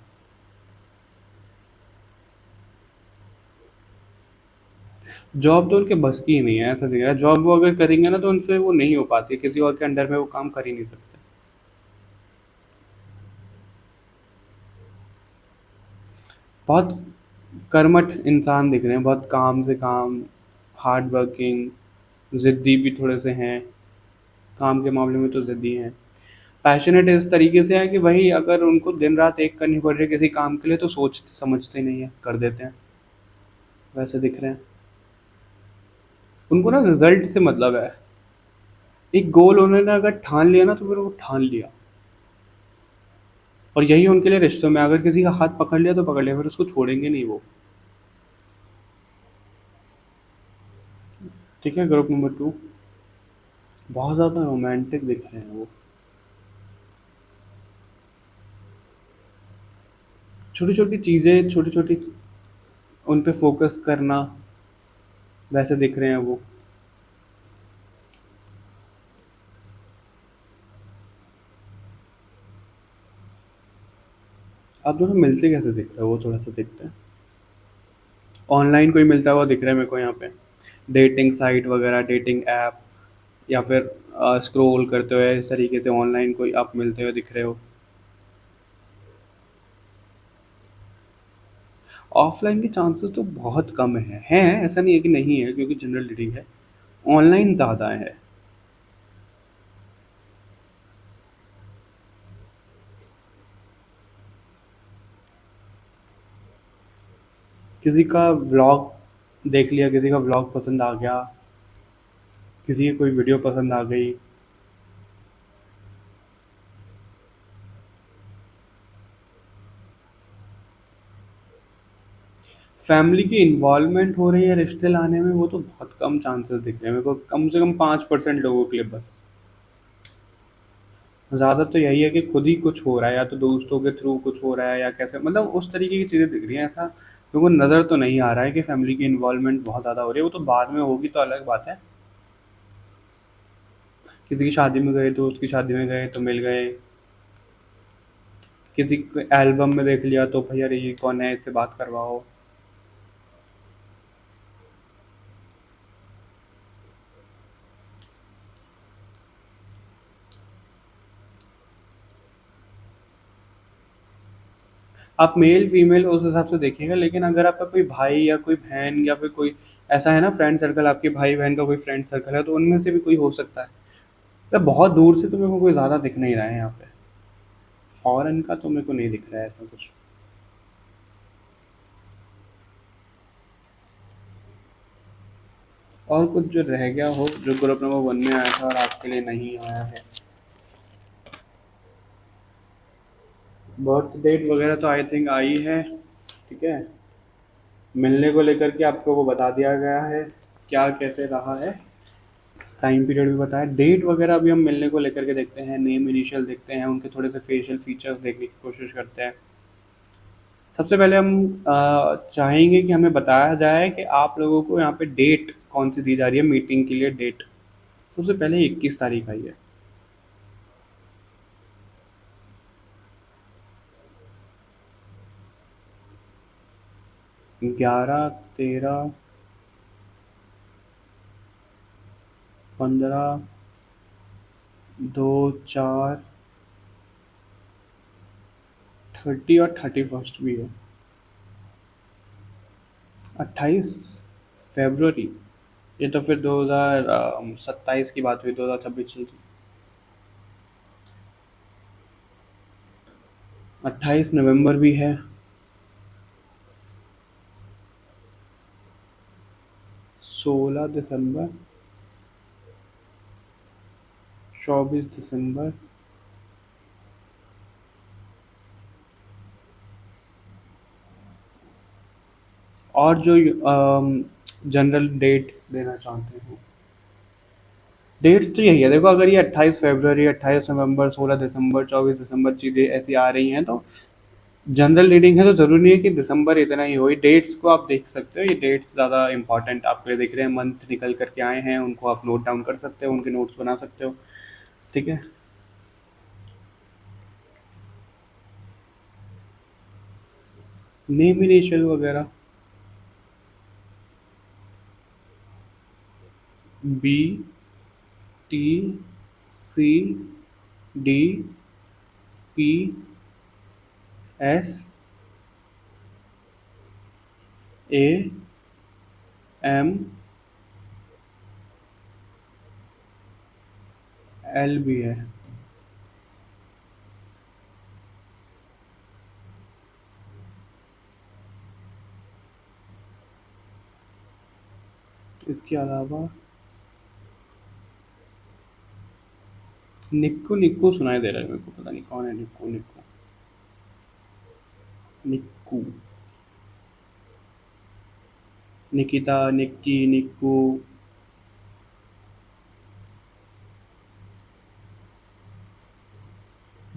Speaker 1: जॉब तो उनके बस की ही नहीं है, ऐसा दिख रहा है। जॉब वो अगर करेंगे ना तो उनसे वो नहीं हो पाती, किसी और के अंडर में वो काम कर ही नहीं सकते। बहुत कर्मठ इंसान दिख रहे हैं, बहुत काम से काम, हार्ड वर्किंग, ज़िद्दी भी थोड़े से हैं। काम के मामले में तो ज़िद्दी हैं। पैशनेट इस तरीके से है कि भाई अगर उनको दिन रात एक करनी पड़ रही है किसी काम के लिए तो सोचते समझते नहीं है, कर देते हैं। वैसे दिख रहे हैं। उनको ना रिजल्ट से मतलब है। एक गोल उन्होंने अगर ठान लिया ना तो फिर वो ठान लिया। और यही उनके लिए रिश्तों में, अगर किसी का हाथ पकड़ लिया तो पकड़ लिया, फिर उसको छोड़ेंगे नहीं वो। ठीक है, ग्रुप नंबर 2। बहुत ज़्यादा रोमांटिक दिख रहे हैं वो। छोटी छोटी चीज़ें, छोटी छोटी उन पे फोकस करना, वैसे दिख रहे हैं वो। आप दोनों मिलते कैसे दिख रहे हो, वो थोड़ा सा दिखता है। ऑनलाइन कोई मिलता हुआ दिख रहा है मेरे को यहाँ पे। डेटिंग साइट वगैरह, डेटिंग ऐप, या फिर स्क्रॉल करते हुए इस तरीके से ऑनलाइन कोई आप मिलते हुए दिख रहे हो। ऑफलाइन के चांसेस तो बहुत कम हैं, ऐसा नहीं है कि नहीं है, क्योंकि जनरल रीडिंग है। ऑनलाइन ज़्यादा है। किसी का व्लॉग देख लिया, किसी का व्लॉग पसंद आ गया, किसी की कोई वीडियो पसंद आ गई, फैमिली की इन्वॉल्वमेंट हो रही है रिश्ते लाने में, वो तो बहुत कम चांसेस दिख रहे हैं मेरे को, कम से कम 5% लोगों के लिए बस। ज़्यादा तो यही है कि खुद ही कुछ हो रहा है, या तो दोस्तों के थ्रू कुछ हो रहा है, या कैसे, मतलब उस तरीके की चीज़ें दिख रही हैं। ऐसा मेरे को नज़र तो नहीं आ रहा है कि फैमिली की इन्वॉल्वमेंट बहुत ज़्यादा हो रही है। वो तो बाद में होगी तो अलग बात है। किसी की शादी में गए, दोस्त की शादी में गए तो मिल गए, किसी एल्बम में देख लिया तो भैया अरे ये कौन है, इससे बात करवाओ। आप मेल फीमेल उस हिसाब से देखिएगा, लेकिन अगर आपका कोई भाई या कोई बहन या फिर कोई ऐसा है ना फ्रेंड सर्कल, आपके भाई बहन का कोई फ्रेंड सर्कल है, तो उनमें से भी कोई हो सकता है। मतलब बहुत दूर से तो मेरे को कोई ज़्यादा दिख नहीं रहा है यहाँ पे। फॉरेन का तो मेरे को नहीं दिख रहा है ऐसा कुछ। और कुछ जो रह गया हो, जो ग्रुप नंबर 1 में आया था और आपके लिए नहीं आया है। बर्थ डेट वगैरह तो आई थिंक आई है। ठीक है। मिलने को लेकर के आपको वो बता दिया गया है, क्या कैसे रहा है। टाइम पीरियड भी बताया, डेट वगैरह अभी हम मिलने को लेकर के देखते हैं, नेम इनिशियल देखते हैं, उनके थोड़े से फेशियल फीचर्स देखने की कोशिश करते हैं। सबसे पहले हम चाहेंगे कि हमें बताया जाए कि आप लोगों को यहाँ पे डेट कौन सी दी जा रही है मीटिंग के लिए। डेट सबसे पहले 21 तारीख आई है। 11, 13, 15, 2, 4, 30 और 31 भी है। 28 फरवरी, ये तो फिर 2027 की बात हुई, 2026 चलती। 28 नवंबर भी है। 16 दिसंबर, 24 दिसंबर, और जो जनरल डेट देना चाहते हैं, डेट्स तो यही है। देखो, अगर ये 28 फरवरी, 28 नवंबर, 16 दिसंबर, 24 दिसंबर चीज़ें ऐसी आ रही हैं, तो जनरल रीडिंग है, तो ज़रूरी नहीं है कि दिसंबर इतना ही हो। ये डेट्स को आप देख सकते हो, ये डेट्स ज़्यादा इंपॉर्टेंट आपके लिए दिख रहे हैं। मंथ निकल करके आए हैं, उनको आप नोट डाउन कर सकते हो, उनके नोट्स बना सकते हो। ठीक है। नेम इनिशियल वगैरह, बी, टी, सी, डी, पी, एस, ए, एम, एल भी है। इसके अलावा निक्कू निक्कू सुनाई दे रहा है मेरे को, पता नहीं कौन है निक्कू निक्कू। निक्कू, निकिता, निक्की, निक्कू।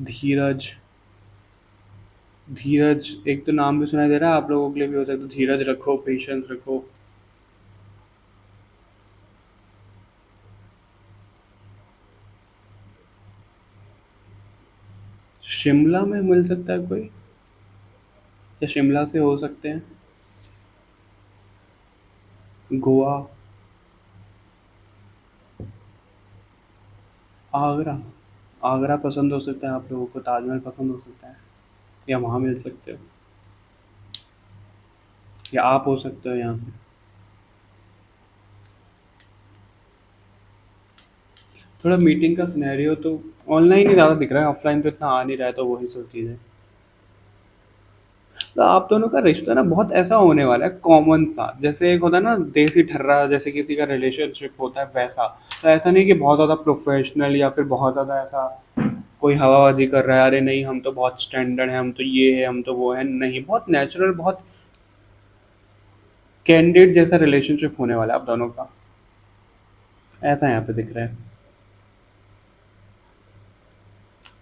Speaker 1: धीरज, धीरज एक तो नाम भी सुनाई दे रहा है, आप लोगों के लिए भी हो सकता है। धीरज रखो, पेशेंस रखो। शिमला में मिल सकता है कोई, या शिमला से हो सकते हैं। गोवा, आगरा, आगरा पसंद हो सकता है आप लोगों को, ताजमहल पसंद हो सकता है, या वहाँ मिल सकते हो, या आप हो सकते हो यहाँ से। थोड़ा मीटिंग का सिनेरियो तो ऑनलाइन ही ज़्यादा दिख रहा है, ऑफलाइन तो इतना आ नहीं रहा है, तो वही सब चीज़ें। तो आप दोनों का रिश्ता ना बहुत ऐसा होने वाला है, कॉमन सा, जैसे एक होता है ना देसी ठर्रा, जैसे किसी का रिलेशनशिप होता है वैसा। तो ऐसा नहीं कि बहुत ज़्यादा प्रोफेशनल, या फिर बहुत ज़्यादा ऐसा कोई हवाबाजी कर रहा है, अरे नहीं हम तो बहुत स्टैंडर्ड है, हम तो ये है, हम तो वो है, नहीं, बहुत नेचुरल, बहुत कैंडिड जैसा रिलेशनशिप होने वाला है आप दोनों का, ऐसा यहाँ पे दिख रहा है।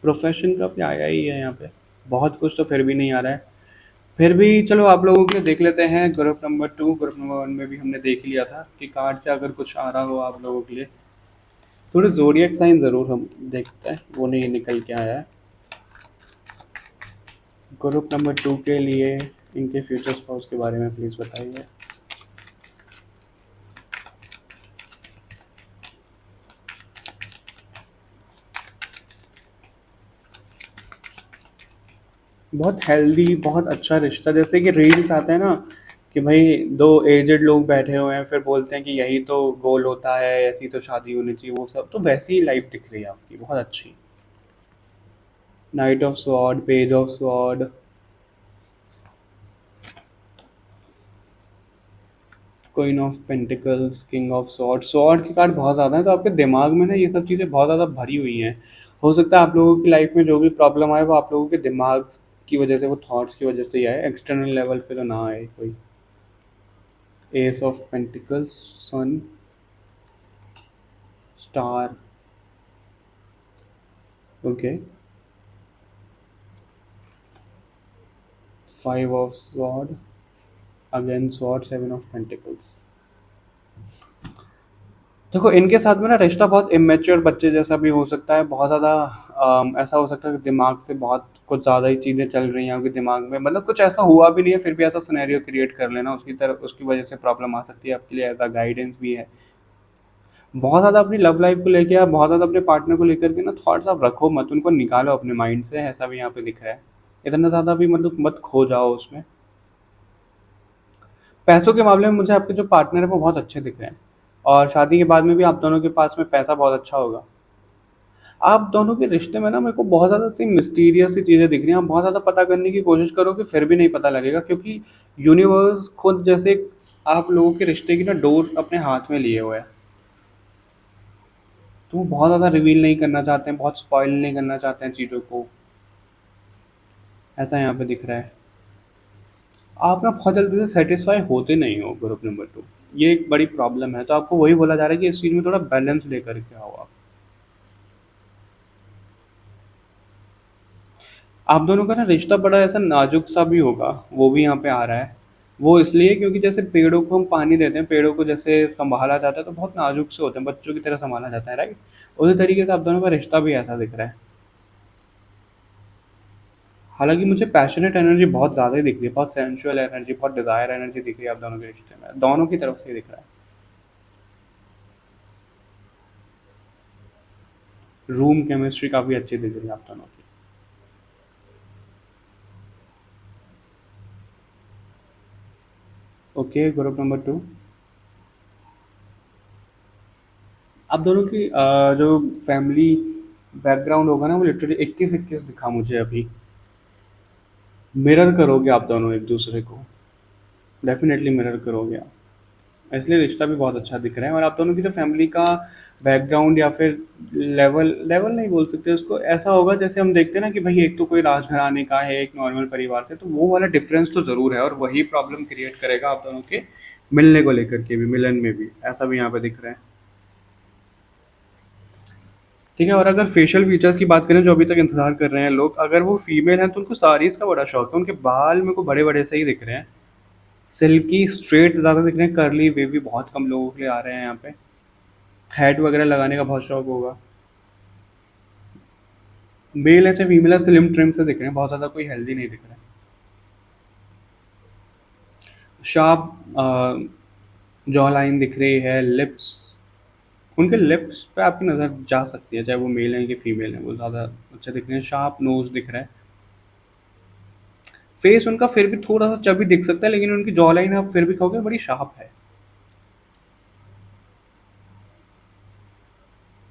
Speaker 1: प्रोफेशन का भी आया ही है यहाँ पे, बहुत कुछ तो फिर भी नहीं आ रहा है। फिर भी चलो आप लोगों के लिए देख लेते हैं ग्रुप नंबर 2। ग्रुप नंबर 1 में भी हमने देख लिया था कि कार्ड से अगर कुछ आ रहा हो आप लोगों के लिए। थोड़े ज़ोडिएक साइन ज़रूर हम देखते हैं, वो नहीं निकल के आया है। ग्रुप नंबर 2 के लिए इनके फ्यूचर स्पाउस के बारे में प्लीज़ बताइए। बहुत हेल्दी, बहुत अच्छा रिश्ता, जैसे कि रील्स आते हैं ना कि भाई दो एजेड लोग बैठे हुए हैं फिर बोलते हैं कि यही तो गोल होता है, ऐसी तो शादी होनी चाहिए, वो सब तो वैसी ही लाइफ दिख रही है आपकी, बहुत अच्छी। Night of sword, page of sword, queen of pentacles, king of sword. Sword की कार्ड बहुत ज़्यादा है, तो आपके दिमाग में ना ये सब चीज़ें बहुत ज़्यादा भरी हुई हैं। हो सकता है आप लोगों की लाइफ में जो भी प्रॉब्लम आए वो आप लोगों के दिमाग की वजह से, वो थॉट्स की वजह से ही आए, एक्सटर्नल लेवल पे तो ना आए कोई। Ace of pentacles, sun, star, okay, five of sword, again sword, seven of pentacles. देखो इनके साथ में ना रिश्ता बहुत इमेच्योर बच्चे जैसा भी हो सकता है, बहुत ज़्यादा ऐसा हो सकता है कि दिमाग से बहुत कुछ ज़्यादा ही चीज़ें चल रही हैं आपके दिमाग में, मतलब कुछ ऐसा हुआ भी नहीं है फिर भी ऐसा सिनेरियो क्रिएट कर लेना, उसकी तरफ उसकी वजह से प्रॉब्लम आ सकती है आपके लिए, एज अ गाइडेंस भी है। बहुत ज़्यादा अपनी लव लाइफ को लेके या बहुत ज़्यादा अपने पार्टनर को लेकर के ना थॉट्स आप रखो मत, उनको निकालो अपने माइंड से, ऐसा भी यहाँ पे दिख रहा है। इतना ज़्यादा भी मतलब मत खो जाओ उसमें। पैसों के मामले में मुझे आपके जो पार्टनर है वो बहुत अच्छे दिख रहे हैं, और शादी के बाद में भी आप दोनों के पास में पैसा बहुत अच्छा होगा। आप दोनों के रिश्ते में ना मेरे को बहुत ज़्यादा सी मिस्टीरियस सी चीज़ें दिख रही हैं, आप बहुत ज़्यादा पता करने की कोशिश करोगे फिर भी नहीं पता लगेगा, क्योंकि यूनिवर्स खुद जैसे आप लोगों के रिश्ते की ना डोर अपने हाथ में लिए हुए है। तो वो बहुत ज़्यादा रिवील नहीं करना चाहते हैं, बहुत स्पॉइल नहीं करना चाहते हैं चीज़ों को, ऐसा यहाँ पे दिख रहा है। आप ना बहुत जल्दी से सेटिस्फाई होते नहीं हो ग्रुप नंबर 2, ये एक बड़ी प्रॉब्लम है, तो आपको वही बोला जा रहा है कि इस चीज़ में थोड़ा बैलेंस लेकर के आओ आप। आप दोनों का ना रिश्ता बड़ा ऐसा नाजुक सा भी होगा, वो भी यहाँ पे आ रहा है। वो इसलिए क्योंकि जैसे पेड़ों को हम पानी देते हैं, पेड़ों को जैसे संभाला जाता है तो बहुत नाजुक से होते हैं, बच्चों की तरह संभाला जाता है, राइट। उसी तरीके से आप दोनों का रिश्ता भी ऐसा दिख रहा है। हालांकि मुझे पैशनेट एनर्जी बहुत ज़्यादा ही दिख रही है, बहुत सेंशुअल एनर्जी, बहुत डिजायर एनर्जी दिख रही है आप दोनों के रिश्ते में, दोनों की तरफ से ही दिख रहा है। रूम केमिस्ट्री काफ़ी अच्छी दिख रही है आप दोनों की। ओके, ग्रुप नंबर 2, आप दोनों की जो फैमिली बैकग्राउंड होगा ना वो लिटरली 21-21 दिखा मुझे अभी। मिरर करोगे आप दोनों एक दूसरे को, डेफिनेटली मिरर करोगे आप, इसलिए रिश्ता भी बहुत अच्छा दिख रहा है। और आप दोनों की जो फैमिली का बैकग्राउंड या फिर लेवल लेवल नहीं बोल सकते उसको, ऐसा होगा जैसे हम देखते हैं ना कि भाई एक तो कोई राजघराने का है, एक नॉर्मल परिवार से, तो वो वाला डिफरेंस तो ज़रूर है, और वही प्रॉब्लम क्रिएट करेगा आप दोनों के मिलने को लेकर के भी, मिलन में भी, ऐसा भी यहाँ पे दिख रहा है। ठीक है, और अगर फेशियल फीचर्स की बात करें जो अभी तक इंतजार कर रहे हैं लोग, अगर वो फीमेल हैं तो उनको साड़ीज़ का बड़ा शौक है, उनके बाल मेरे को बड़े बड़े से ही दिख रहे हैं, सिल्की स्ट्रेट ज़्यादा दिख रहे हैं, कर्ली वेवी बहुत कम लोगों के लिए आ रहे हैं यहाँ पे। हैट वगैरह लगाने का बहुत शौक होगा। मेल है चाहे फीमेल है, स्लिम ट्रिम से दिख रहे हैं, बहुत ज़्यादा कोई हेल्दी नहीं दिख रहा है। शार्प जॉ लाइन दिख रही है, लिप्स, उनके लिप्स पे आपकी नज़र जा सकती है चाहे वो मेल हैं कि फीमेल हैं, वो ज़्यादा अच्छा दिख रहे हैं। शार्प नोज दिख रहा है। फेस उनका फिर भी थोड़ा सा चबी दिख सकता है, लेकिन उनकी जॉ लाइन आप फिर भी कहोगे बड़ी शार्प है।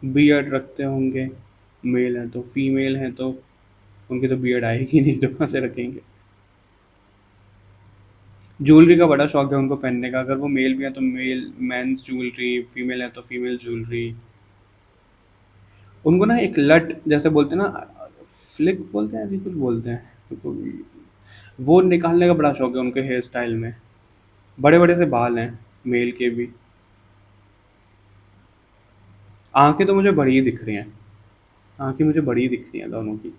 Speaker 1: बियर्ड रखते होंगे, मेल हैं तो, फीमेल हैं तो उनकी तो बियर्ड आएगी नहीं तो कहाँ से रखेंगे। ज्वेलरी का बड़ा शौक है उनको पहनने का, अगर वो मेल भी है तो मेल मेंस ज्वेलरी, फीमेल है तो फीमेल ज्वेलरी। उनको ना एक लट जैसे बोलते हैं ना, फ्लिक बोलते हैं, ऐसे कुछ बोलते हैं, तो वो निकालने का बड़ा शौक है उनके हेयर स्टाइल में। बड़े बड़े से बाल हैं मेल के भी। आंखें तो मुझे बड़ी ही दिख रही हैं, आंखें मुझे बड़ी ही दिख रही हैं दोनों की।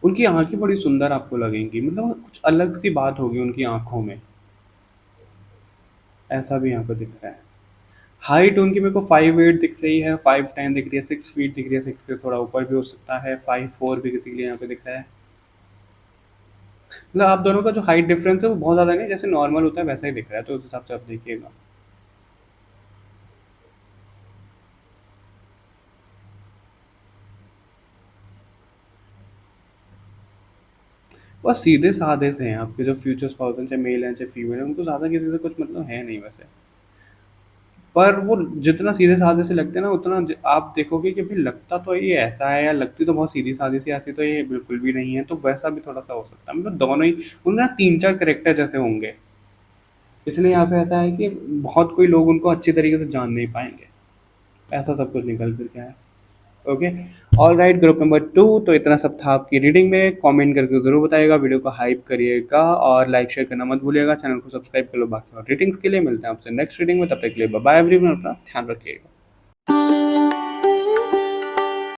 Speaker 1: उनकी आंखें बड़ी सुंदर आपको लगेंगी, मतलब कुछ अलग सी बात होगी उनकी आंखों में, ऐसा भी यहाँ पे दिख रहा है। हाइट उनकी मेरे को 5'8" दिख रही है, 5'10" दिख रही है, 6 फीट दिख रही है, 6 से थोड़ा ऊपर भी हो सकता है, 5'4" भी किसी के लिए यहाँ पे दिख रहा है। मतलब आप दोनों का जो हाइट डिफरेंस है वो बहुत ज़्यादा नहीं, जैसे नॉर्मल होता है वैसा ही दिख रहा है, तो उस हिसाब से आप देखिएगा। बस सीधे साधे से हैं आपके जो फ्यूचर स्पाउस हैं, चाहे मेल हैं चाहे फीमेल हैं, उनको ज़्यादा किसी से कुछ मतलब है नहीं वैसे। पर वो जितना सीधे साधे से लगते हैं ना, उतना आप देखोगे कि भाई लगता तो ये ऐसा है, या लगती तो बहुत सीधी सादी सी, ऐसी तो ये बिल्कुल भी नहीं है, तो वैसा भी थोड़ा सा हो सकता है, मतलब दोनों ही उनमें ना 3-4 करेक्टर जैसे होंगे। इसलिए यहाँ पे ऐसा है कि बहुत कोई लोग उनको अच्छी तरीके से जान नहीं पाएंगे, ऐसा सब कुछ निकल कर के है। Okay, all right, group number 2 तो इतना सब था आपकी रीडिंग में। कमेंट करके ज़रूर बताइएगा, वीडियो को हाइप करिएगा और लाइक शेयर करना मत भूलिएगा, चैनल को सब्सक्राइब कर लो। बाकी और रीडिंग्स के लिए मिलते हैं आपसे नेक्स्ट रीडिंग में, तब तक के लिए बाय बाय एवरीवन, अपना ध्यान रखिएगा।